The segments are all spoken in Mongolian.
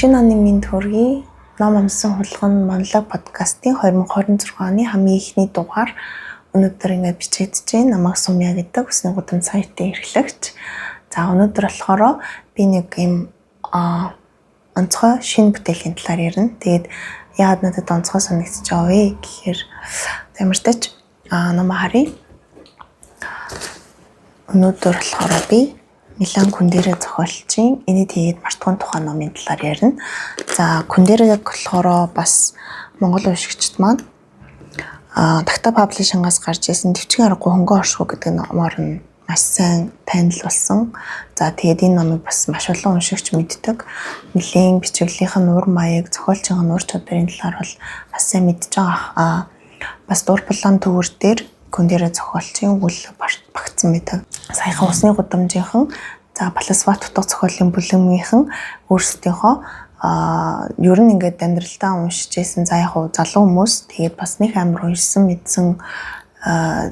Шинэ оны минь төргий ном амсан хулган монолог подкастын 2026 оны хамгийн ихний дугаар өнөөдөр ингээд бичигдэж байна. Намайг Сумья гэдэг усны гудамж сайтын эрхлэгч. За өнөөдөр болохоор би нэг юм онцгой шинэ бүтээлийн талаар ярина. Тэгээд яагаад надад онцгой санагдаж байгаа вэ гэхээр ямарч намаа харъя. Өнөөдөр болохоор би Милан күн дээрээ зохиолчийн энийг тэгээд мартахын тухай номын талаар ярина. За күн дээрээ болохоор бас Монгол уншигчд маань Такта паблишингаас гарч ирсэн Төвчгийн аргагүй хөнгөн оршихуй гэдэг номоор нь маш сайн танил болсон. За тэгээд энэ номыг бас маш олон уншигч мэддэг. Нэлийн бичиглэлийнх нь уур маяг, зохиолчийн уур чадварын талаар бол бас сайн мэдж байгаа. Бас дурпалан төвөр дээр күн дээрээ зохиолчийн үйл багтсан байдаг. Саяхан усны гудамжийнхан за Баласват утга зохиолын бүлэмгийнхэн өөрсдийнхөө ер нь ингээд амьдралдаа уншиж байсан за яг залуу хүмүүс тэгээд бас нэг амар уншсан мэдсэн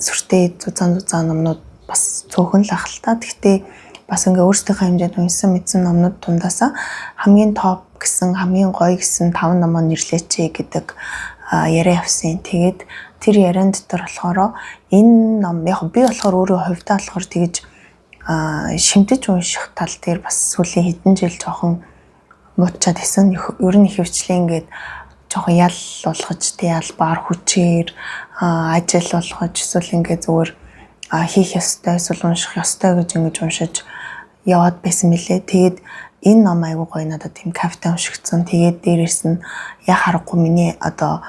сүртэй зузаан номнууд бас цөөхөн л ахaltaа. Гэхдээ бас ингээ өөрсдийнхөө хэмжээнд уншсан мэдсэн номнууд дундаасаа хамгийн топ гэсэн хамгийн гоё гэсэн 5 номоо нэрлэеч гэдэг яриа явсан. Тэгээд тэр яриан дотор болохоор энэ ном яг би болохоор өөрөө хувьдаа болохоор тэгэж шимтэж унших тал дээр бас сүүлийн хэдэн жил жоохон муучаад байсан. Ер нь их хвчлээ ингээд жоохон ял болгож ялбаар хүчээр ажил болгож эсвэл ингээд зүгээр хийх ёстой эсвэл унших ёстой гэж ингэж уншиж яваад байсан мөлий. Тэгээд энэ ном айгуу гоё надад тийм кафе уншигдсан. Тэгээд дээрээс нь яг харахгүй миний одоо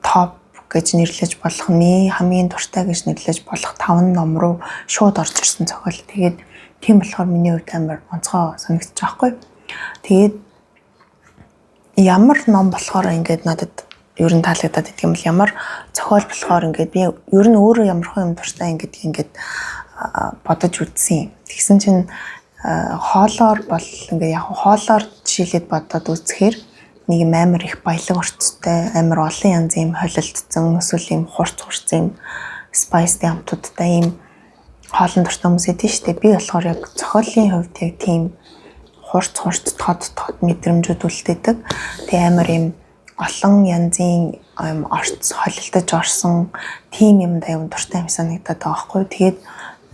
топ гэж нэрлэж болох хамгийн дуртай гэж нэрлэж болох 5 ном руу шууд орж ирсэн зохиол. Тэгээд тийм болохоор миний хувьд амар онцгой санагдаж байгаа хгүй. Тэгээд ямар ном болохоор ингээд надад ер нь таалагдаад идэх юм бол ямар зохиол болохоор ингээд би ер нь өөрөө ямархан юм дуртай ингээд бодож үзсэн. Тэгсэн чинь хоолоор бол ингээд яг хоолоор жишээлээд бодоод үзэхээр нэг юм амар их баялаг орцтой, амар олон янзын юм холилдсон, эсвэл юм хурц юм спайстэй амтуудтай юм хоолн дуртай хүмүүс эдэн штэ. Би болохоор яг зохиолын хувьд яг тийм хурц тод мэдрэмжүүд үлдээдэг. Тэгээ амар юм олон янзын юм орц холилдож орсон тийм юм да юм дуртай юм санагдаад байгаа байхгүй. Тэгээд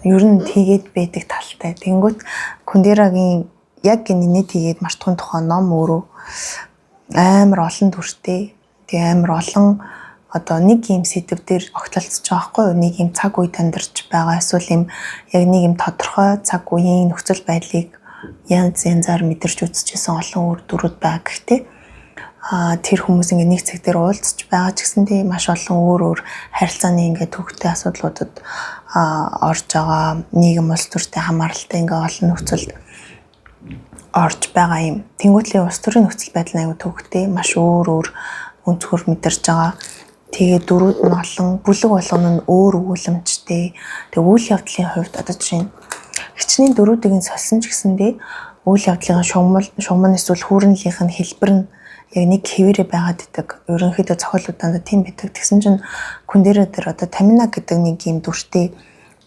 ер нь тэгээд байдаг талтай. Тэнгүүт Кундерагийн яг энэ тэгээд мартахын тухай ном өөрөө амар олон дүртэй. Тэгээ амар олон одоо нэг юм сэдв дээр огтлолцож байгаа хгүй юу? Нэг юм цаг үед амьдарч байгаа эсвэл юм яг нэг юм тодорхой цаг үеийн нөхцөл байдлыг янзаар мэдэрч үзчихсэн олон үр дүрүүд байгаа. Гэхдээ тэр хүмүүс ингээ нэг цаг дээр уулзч байгаа ч гэсэн тийм маш олон өөр харилцааны ингээ төвхтэй асуудлуудад орж байгаа. Нийгэм улс төртэй хамааралтай ингээ олон нөхцөлд орж байгаа юм. Тэнгүүтлийн улс төрийн нөхцөл байдал аягүй төвхтэй, маш өөр өнцгөр мэдэрч байгаа. Тэгээ дөрүүд нь олон, бүлэг болгоно нь өөр өгүүлэмжтэй. Тэгээ үйл явдлын хувьд одоо жишээ нь хичнээн дөрүүдийг сольсон ч гэсэндээ үйл явдлын шугам эсвэл хүүрнэлийнх нь хэлбэр нь яг нэг хэвээрээ байгаад идэг. Ерөнхийдөө зохиолуудаа тийм байдаг. Тэгсэн чинь күн дээрээ дээр одоо Тамина гэдэг нэг юм дүртэй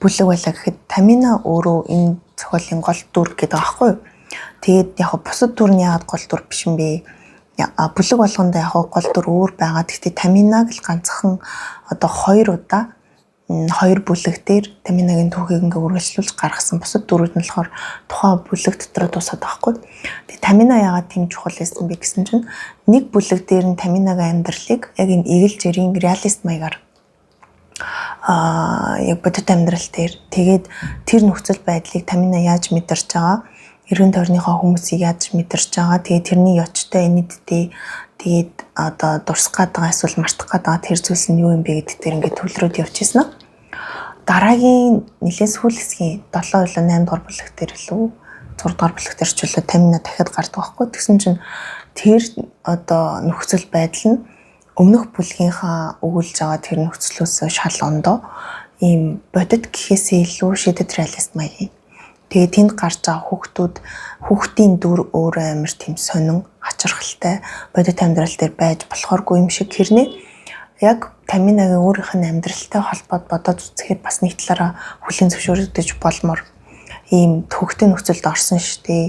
бүлэг байлаа гэхэд Тамина өөрөө энэ зохиолын гол дүр гэдэг аахгүй юу? Тэгээд яг бусад дүр нь яагаад гол дүр биш юм бэ? Бүлэг болгонд яг гол дүр өөр байгаа. Гэхдээ Таминаг л ганцхан одоо 2 удаа 2 бүлэг дээр Таминагийн түүхийг ингээ үргэлжлүүлж гаргасан. Бусад дүрүүд нь болохоор тухайн бүлэг дотор дуусаад байхгүй. Тэгээд Тамина яагаад тийм чухал байсан бэ гэсэн чинь нэг бүлэг дээр нь Таминагийн амьдралыг яг энэ эгэл жирийн реалист маягаар яг бодит амьдрал дээр тэгээд тэр нөхцөл байдлыг Тамина яаж мэдэрч байгаа, эргэн тойрныхоо хүмүүсийг яаж мэдэрч байгаа, тэгээд тэрний ёчтой энэдтэй тэгээд одоо дурсах гэдэг эсвэл мартах гэдэг тэр зүйлс нь юу юм бэ гэдэг дээр ингээд төлрөөд явчихсан аа. Дараагийн нэлээд сүүл хэсгийн 7 или 8 дугаар бүлэг дээр илүү 6 дугаар бүлэг дээр ч үлээ Тамина дахиад гардаг байхгүй. Тэгсэн чинь тэр одоо нөхцөл байдал нь өмнөх бүлгийнхаа өгүүлж байгаа тэр нөхцлөөс шал ондоо ийм бодит гэхээсээ илүү шидэт реалист маягийн. Тэгээд тэнд гарч байгаа хүүхдийн дүр өөрөө амар тийм сонин, хачирхалтай бодит амьдрал дээр байж болохооргүй юм шиг хэрнээ яг Таминагийн өөрийнх нь амьдралтай холбоод бодоод үзэхээр бас нэг талаараа хүлээн зөвшөөрөгдөж болмоор ийм төвхтэй нөхцөлд орсон шүү дээ.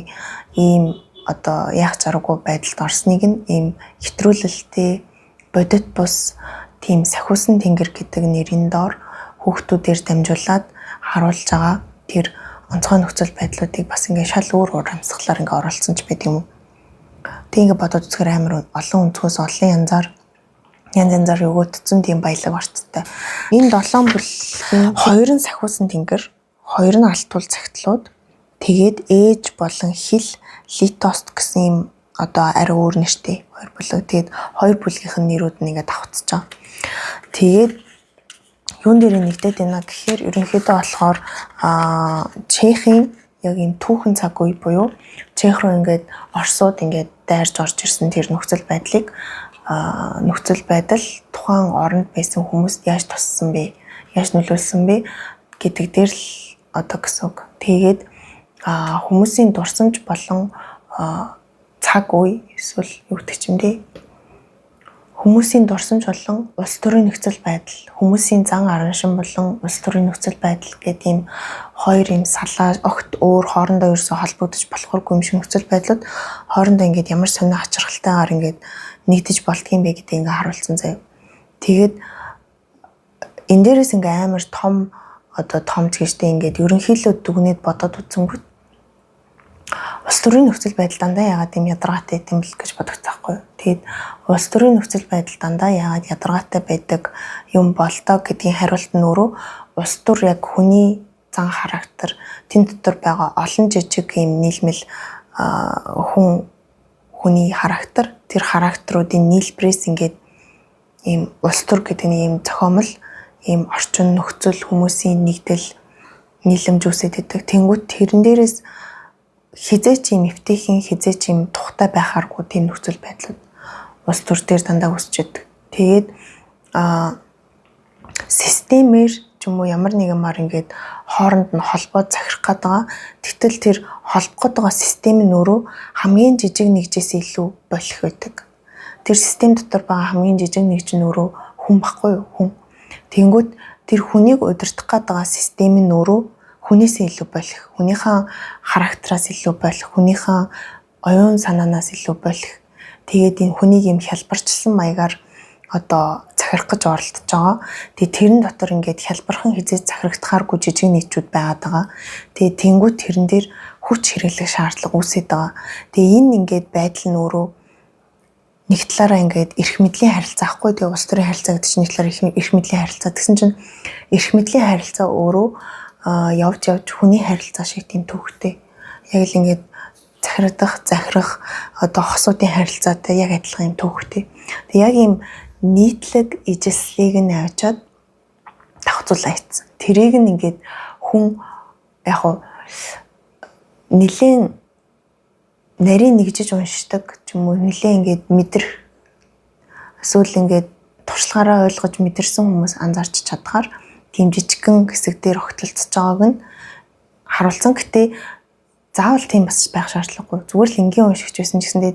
Ийм одоо яах заруугүй байдалд орсныг нь ийм хэтрүүлэлтэй бодит бус тийм сахиусан тэнгэр гэдэг нэрийн доор хүүхдүүдээр дамжуулаад харуулж байгаа тэр онцгой нөхцөл байдлуудыг бас ингээд шал өөр амьсгалаар ингээд оруулсан ч байдаг юм уу. Тэг ингээд бодоод үзэхээр амар олон өнцгөөс олон янзаар өгөөдсөн тийм баялаг орцтой. Энэ 7 бүлгийн 2 нь сахиусан тэнгэр, 2 нь алт тул цагтлууд, тэгээд ээж болон хил литост гэсэн юм одоо арай өөр нэртэй 2 бүлэг. Тэгээд 2 бүлгийнх нь нэрүүд нь ингээд давхцаж байгаа. Тэгээд юун дээр нэгдээд байна гэхээр ерөнхийдөө болохоор Чехийн яг энэ түүхэн цаг үе буюу Чех руу ингээд Оросууд ингээд дайрж орж ирсэн тэр нөхцөл байдал тухайн оронд байсан хүмүүст яаж туссан бэ? Яаж нөлөөлсөн бэ гэдэг дээр л одоо гэсэн үг. Тэгээд хүмүүсийн дурсамж болон цаг үе эсвэл юу гэдэг ч юм дээ. Хүмүүсийн дурсамж болон улс төрийн нөхцөл байдал, хүмүүсийн зан араншин болон улс төрийн нөхцөл байдал гэдэг ийм хоёр ийм салаа огт өөр хоорондоо ерөөсө холбогдож болохгүй юм шиг нөхцөл байдлууд хоорондоо ингээд ямар сонио хачирхалтайгаар ингээд нэгдэж болдгийм бэ гэдэг ингээд харуулсан заяа. Тэгээд энэ дээрээс ингээд амар том тэгштэй ингээд ерөнхийдөө дүгнээд бодоод үзсэнгүүт улс төрийн нөхцөл байдал дандаа яагаад тийм ядаргаатай юм бэл гэж бодогдсон байхгүй. Тэгээд улс төрийн нөхцөл байдал дандаа яагаад ядаргаатай байдаг юм болтоо гэдгийн хариулт нь өөрөө улс төр яг хүний зан характер, тэн дотор байгаа олон жижиг юм нийлмэл хүний характер, тэр характеруудын нийлбэрээс ингээд ийм улс төр гэдэг нэг ийм зохиомл, ийм орчин нөхцөл хүмүүсийн нэгдэл нийлэмж үүсээд идэг. Тэнгүүт тэрэн дээрээс хизээч юм эвтэйхэн хизээч юм тухтай байхааргүй тийм нөхцөл байдлууд улс төр дээр дандаа үүсч идэг. Тэгээд системээр ч юм уу ямар нэгмаар ингээд хооронд нь холбоо захирах гэдэг. Тэгтэл тэр холбох гэдэг систем нь өөрөө хамгийн жижиг нэгжээс илүү болох байдаг. Тэр систем дотор байгаа хамгийн жижиг нэгж нь өөрөө хүн баггүй юу? Хүн. Тэнгүүт тэр хүнийг удирдах гэдэг систем нь өөрөө хүнээсээ илүү болох, хүнийхээ характераас илүү болох, хүнийхээ оюун санаанаас илүү болох. Тэгээд энэ хүнийг юм хялбарчилсан маягаар одоо захирах гэж оролдож байгаа. Тэгээд тэрэн дотор ингээд хялбархан хизээ захирагдахааргүй жижиг нийтүүд байгаад байгаа. Тэгээд тэнгуут тэрэн дээр хүч хэрэглэх шаардлага үүсээд байгаа. Тэгээд энэ ингээд байдал нь өөрөө нэг талаараа ингээд эрх мэдлийн харилцаа ахгүй. Тэгээд улс төрийн харилцаа гэдэг чинь нэг талаараа эрх мэдлийн харилцаа. Тэгсэн чинь эрх мэдлийн харилцаа өөрөө явж хүний харилцаа шиг тийм төвхтэй. Яг л ингээд захирах одоо хосуудын харилцаатай яг адилхан юм төвхтэй. Тэг яг ийм нийтлэг ижилслийг нь авчаад давхцуулаа хийцэн. Тэрийг нь ингээд хүн яг хуу нэлээд нарийн нэгжиж уншдаг ч юм уу нэлээд ингээд мэдрэх эсвэл ингээд туршлагаараа ойлгож мэдэрсэн хүмүүс анзаарч чадхаар тийм жижигхэн хэсэг дээр огтлцож байгааг нь харуулсан. Гэтэ заавал тийм бас байх шаардлагагүй. Зүгээр л энгийн уншигч байсан ч гэсэндээ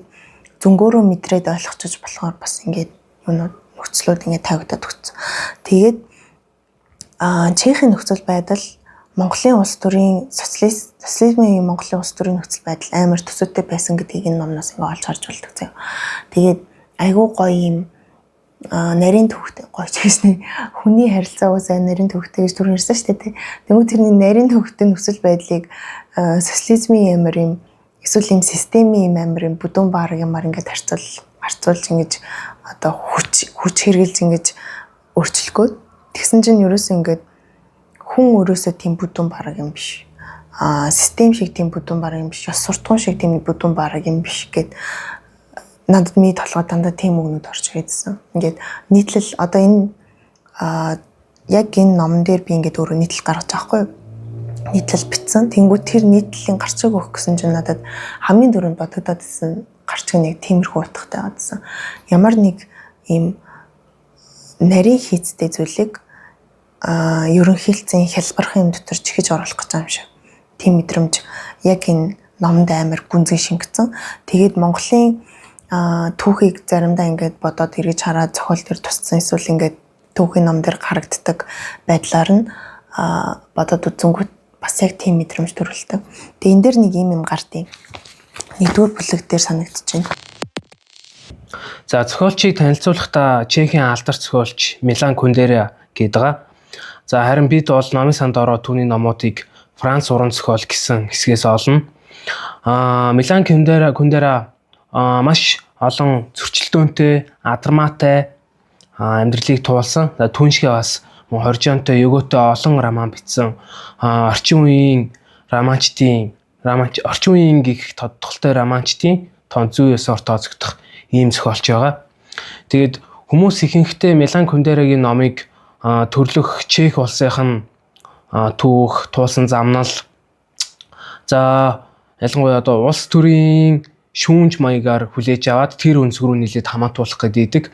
зөнгөөрөө мэдрээд ойлгочих болохоор бас ингээд юунууд нөхцлүүд ингээд тавигдаад өгсөн. Тэгээд Чехийн нөхцөл байдал Монголын улс төрийн социализмын Монголын улс төрийн нөхцөл байдал амар төсөөтэй байсан гэдгийг энэ номноос ингээд олж харж болдог заяа. Тэгээд айгүй гоё юм нарийн төвхтэй гоё ч гэсэн хүний харилцаа уусаа нарийн төвхтэй гэж түр ярьсан шүү дээ. Тэгвэл тэрний нарийн төвхтэй нөхцөл байдлыг социализмын ямар юм эсвэл юм системийн амар юм бүдүүн баг юмар ингээд харьцуулж ингэж одоо хүч хэрэгэлж ингэж өөрчлөлгөө. Тэгсэн чинь ерөөсөө ингээд хүн өөрөөсөө тийм бүдүүн баг юм биш. Систем шиг тийм бүдүүн баг юм биш. Ёс суртахуун шиг тийм бүдүүн баг юм биш гэд надад ми толгой дандаа тийм өгнөд орж ирсэн. Ингээд нийтлэл одоо энэ яг энэ номон дээр би ингээд өөрөө нийтлэл гаргаж байгаа хгүй. Нийтлэл бичсэн. Тэнгүү тэр нийтлэлийн гарчиг өгөх гэсэн чинь надад хамгийн дөрөнд бодогдоод ирсэн гарчиг нэг тиймэрхүү утгатай байсан. Ямар нэг ийм нарийн хийцтэй зүйлийг ерөнхийлцэн хялбархан юм дотор чихэж оруулах гэж байгаа юм шиг. Тийм мэдрэмж яг энэ номонд амар гүнзгий шингэсэн. Тэгээд Монголын түүхийг заримдаа ингээд бодоод эргэж хараад зохиол төр тусцсан эсвэл ингээд түүхийн ном дээр харагддаг байдлаар нь бодоод үзэнгүүт бас яг тийм мэдрэмж төрүүлдэг. Тэгээ энэ дээр нэг юм гардыг. нэгдүгээр бүлэг дээр санагдчихэв. За зохиолчийг танилцуулахдаа Чехийн алдар зохиолч Милан Кундера гэдэг. За харин бид бол номын санд ороод түүний номуудыг Франц уран зохиол гэсэн хэсгээс олно. Милан Кундера маш олон зөрчилдөөнтэй, адармаатай амьдралыг туулсан. За түүншгээ бас хоржионтой, өгөөтэй олон роман бичсэн. Орчин үеийн орчин үеийн гих тодтолтой романчдын тон 109-оор тооцогдох ийм зохиолч байгаа. Тэгээд хүмүүс ихэнхдээ Милан Кундерагийн номыг төрлөх Чех улсынхан түүх, туулсан замнал, за ялангуяа одоо улс төрийн шүүнж маягаар хүлээж аваад тэр өнцгөрөө нийлээд хамаатуулах гэдэг.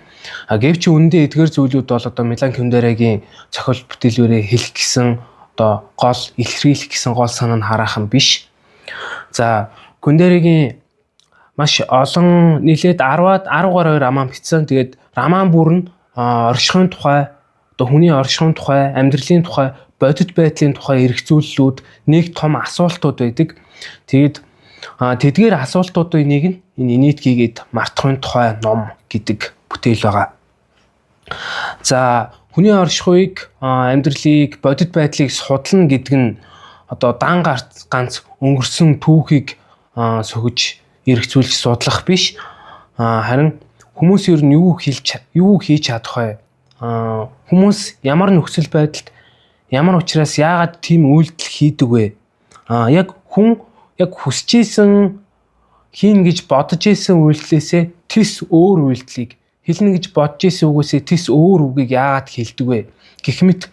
Гэвч үүндээ эдгээр зүйлүүд бол одоо Милан Кундерагийн зохиол бүтээлүүрээ хэлэх гэсэн одоо гол илэрхийлэх гэсэн гол санаа нь хараахан биш. За Кундерагийн маш олон нийлээд 10 гаруй роман бичсэн. Тэгээд роман бүр нь оршихуйн тухай, одоо хүний оршихуйн тухай, амьдралын тухай, бодит байдлын тухай эрх зүйллүүд нэг том асуултууд байдаг. Тэгээд тэдгээр асуултуудын нэг нь энэ Энетхигээд мартахын тухай ном гэдэг бүтээл байгаа. За хүний оршихуйг, амьдралыг, бодит байдлыг судлана гэдэг нь одоо дан ганц өнгөрсөн түүхийг сөхөж эрх зүйлж судлах биш. Харин хүмүүс ер нь юу хийж чадах вэ? Хүмүүс ямар нөхцөл байдалд, ямар учраас яагаад тийм үйлдэл хийдэг вэ? Яг хүн хүсэжсэн, хийн гэж бодож исэн үйлдэлээсээ тис өөр үйлдэлийг, хэлнэ гэж бодож исэн үгээсээ тис өөр үгийг яагаад хэлдэг вэ? Гэх мэт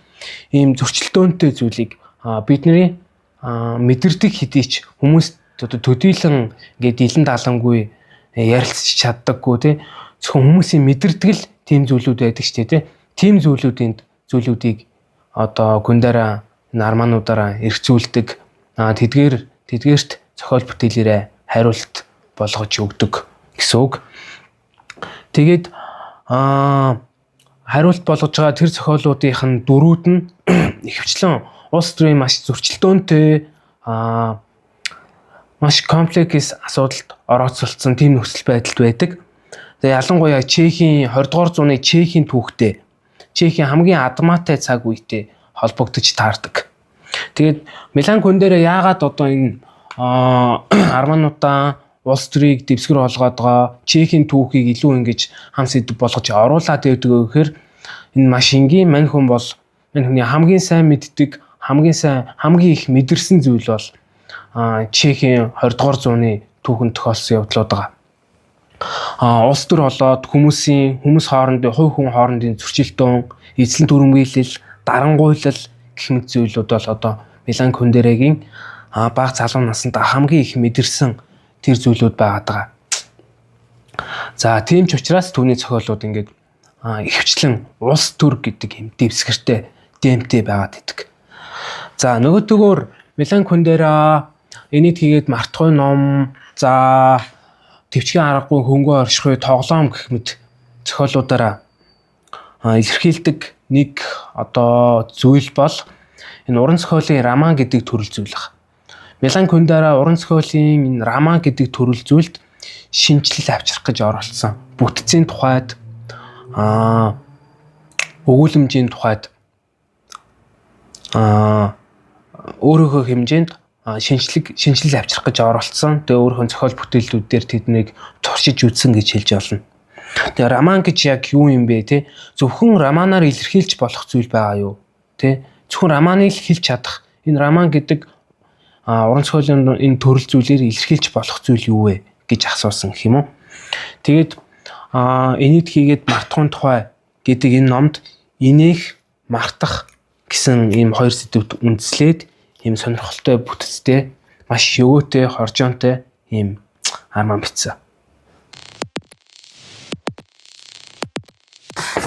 ийм зөрчилдөөнтэй зүйлийг бидний мэдэрдэг хэдий ч хүмүүс төдийлөн ингээд илэн далангүй ярилцж чаддаггүй тий. Зөвхөн хүмүүсийн мэдэрдэг л тийм зүйлүүд байдаг ч тий. Тийм зүйлүүдийг одоо Кундера нармануудаараа эргцүүлдэг. Тэдгээрт зохиол бүтээлээрээ хариулт болгож өгдөг гэсэн үг. Тэгээд хариулт болгож байгаа тэр зохиолуудынх нь дөрүүд нь ихэвчлэн улс төрийн маш зөрчилдөөнтэй маш комплекс асуудалд орооцолцсон тийм нөхцөл байдалд байдаг. Тэгээ ялангуяа Чехийн 20 дугаар зууны Чехийн түүхтэй, Чехийн хамгийн адмаатай цаг үетэй холбогдож таардаг. Тэгээд Милан Кундера яагаад одоо энэ армануудаа улс төрийг дэвсгэр олгоод байгаа Чехийн түүхийг илүү ингэж хам сэдв болгож оруулаад байдаг гэхээр энэ маш энгийн мань хүн бол энэ хүний хамгийн сайн мэддэг, хамгийн их мэдэрсэн зүйл бол Чехийн 20 дугаар зууны түүхэнд тохиолдсон явдлууд байгаа. Улс төр болоод хүмүүс хоорондын хувь хүн хоорондын зөрчилдөөн, эзлэн түрэмгийлэл, дарангуйлал гэх мэт зүйлүүд бол одоо Милан Кундерагийн бага залуу наснд хамгийн их мэдэрсэн тэр зүйлүүд байгаа. За тийм ч учраас түүний зохиолууд ингээд ихэвчлэн улс төр гэдэг юм дэвсгэртэй, дэмтэй байгаад байдаг. За нөгөөдөгөөр Милан Кундера Энетхигээд мартахуй ном, за төвчгийн аргагүй хөнгөө оршихуй тоглоом гэх мэт зохиолуудаараа илэрхийлдэг нэг одоо зүйл бол энэ уран зохиолын роман гэдэг төрөл зүйл байна. Милан Кундера уран зохиолын энэ роман гэдэг төрөл зүйлд шинжилэл авчрах гэж оролцсон. Бүтцийн тухайд, өгүүлэмжийн тухайд, өөрийнхөө хэмжээнд шинжилэл авчрах гэж оролцсон. Тэгээ өөрийнхөө зохиол бүтээлүүд дээр тэднийг туршиж үзсэн гэж хэлж олно. Тэгээ роман гэж яг юу юм бэ те? Зөвхөн романаар илэрхийлж болох зүйл байгаа юу? Тэ? Зөвхөн романыг хэлж чадах. Энэ роман гэдэг уран зохиолын энэ төрөл зүйлээр илэрхийлж болох зүйл юу вэ гэж асуусан гэх юм уу? Тэгээд Энетхигээд мартахын тухай гэдэг энэ номд инээх, мартах гэсэн ийм хоёр сэдвүүд үндэслээд ийм сонирхолтой бүтцтэй, маш өгөөтэй, хоржионтой ийм арман бичсэн.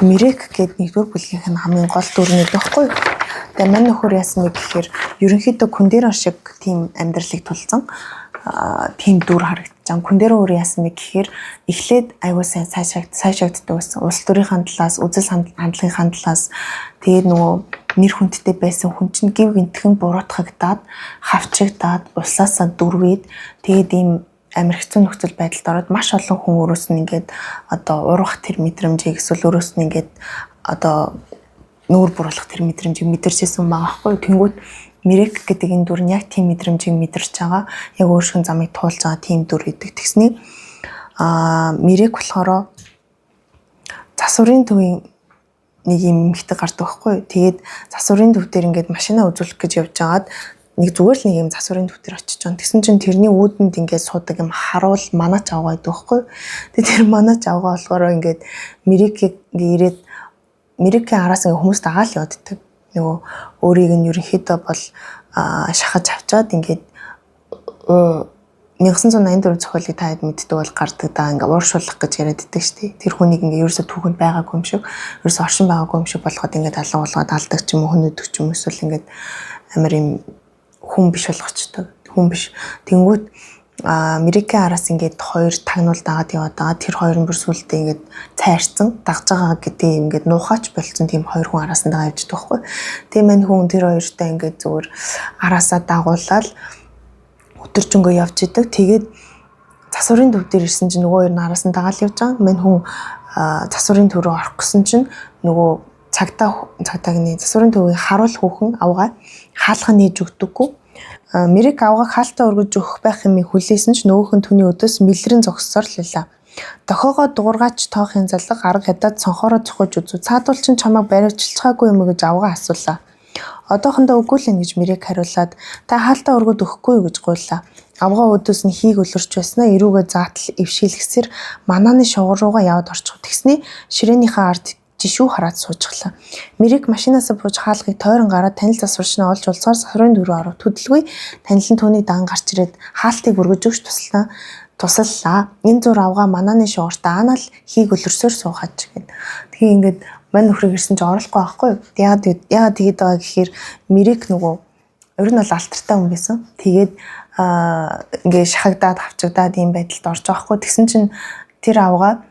Мэрек гэдэг нэгдүгээр бүлгийнх нь хамгийн гол дүр нэг байхгүй. Тэгээ мань нөхөр яасан бэ гэхээр ерөнхийдөө Кундера шиг тийм амьдралыг тулсан тийм дүр харагдсан. Кундера өөр яасан бэ гэхээр эхлээд аюул сайн сайшаагддаг байсан. Улс төрийн талаас, үзэл хандлагын талаас тэгээд нөгөө нэр хүндтэй байсан хүн чинь гів гинтгэн буруутгагдаад, хавчигдаад, улсаасаа дүрвээд тэгээд ийм амар хэцүү нөхцөл байдалд ороод маш олон хүн өөрөөс нь ингээд одоо урах тэр мэдрэмжийг эсвэл өөрөөс нь ингээд одоо нүүр буруулах тэр мэдрэмжийг мэдэрчсэн байгаа байхгүй. Тэнгүүд Мирек гэдэг энэ дүр нь яг тийм мэдрэмжийг мэдэрч байгаа. Яг өөр шин замыг туулж байгаа тийм дүр гэдэг. Тэгсний Мирек болохоор засварын төвийн нэг юм эмхтэй гардаг байхгүй. Тэгээд засварын төв дээр ингээд машина үзүүлэх гэж явж байгаад нэг зүгээр л нэг юм засварын төв дээр очиж байгаа. Тэгсэн чинь тэрний үүдэнд ингээд суудаг юм харуул манаач авгаа гэдэг байхгүй. Тэгээд тэр манаач авгаа болохоор ингээд Мирекийг ирээд Мирекийн араас ингээд хүмүүс дагаал явддаг. Нөгөө өөрийг нь ерөнхийдөө бол шахаж авчаад ингээд 1984 зохиолыг та хэд мэддэг бол гардаг да ингээ ууршуулах гэж яриад байдаг шүү дээ. Тэр хүнийг ингээ ерөөсө түүхэнд байгаагүй юм шиг, ерөөсө оршин байгаагүй юм шиг болгоод ингээ алга болгоод алдаг ч юм уу, хөнөөдөг ч юм уу, эсвэл ингээ амар юм хүн биш болгочтой. Хүн биш. Тэнгүүт Мирекийн араас ингээд хоёр тагнуул дагаад яваад байгаа. Тэр хоёр нь бүр сүултээ ингээд цайрцсан, дагж байгаа гэдэг ингээд нуухаач болцсон тийм хоёр хүн араас нь дагаа явж байгаа байхгүй. Тэгээ мань хүн тэр хоёртай ингээд зүгээр араасаа дагуулаад өдөржингөө явж идэг. Тэгээд засварын төв дээр ирсэн чинь нөгөө хоёр нь араас нь дагаал явж байгаа. Мань хүн засварын төв рүү орох гэсэн чинь нөгөө цагтаагны засварын төвийн харуул хүүхэн авгаа хаалга нээж өгдөггүй. Мирек авгааг хаалтаа өргөж өгөх байх юм хүлээсэн ч нөгөөх нь түүний өдөөс мэлрэн зогссоор л байлаа. Дохоогоо дуургаач тоохын залга арга хятад цонхороо цохож үзв. Цаадуул чинь чамайг бариучлцгаагүй юм гэж авгаа асуулаа. Одоохондоо үгүй л гэж Мирек хариулаад та хаалтаа өргөд өгөхгүй гэж гуйлаа. Авгаа өдөөс нь хийг өлөрч байснаа ирүүгээ заатал эвшээлгсээр манааны шугар руугаа яваад орчих. Тэгсний ширээнийхээ ард жишүү хараад суужглаа. Мирек машинаас бууж хаалгыг тойрон гараад танил засварчнаа олж улцгаар засварын дөрөв оров. Төдөлгүй танил нь түүний дан гарч ирээд хаалтыг өргөж өгч тусаллаа. Энэ зур авгаа манааны шугарт аанал хийг өлөрсөөр суухаач гэд. Тэгээ ингээд мань нөхрийг ирсэн чи орохгүй байхгүй юу? Яагаад тэгээд байгаа гэхээр Мирек нөгөө ер нь бол алтартай хүн байсан. Тэгээд ингээд шахагдаад авчигдаад ийм байдалд орж байгаа байхгүй. Тэгсэн чинь тэр авгаа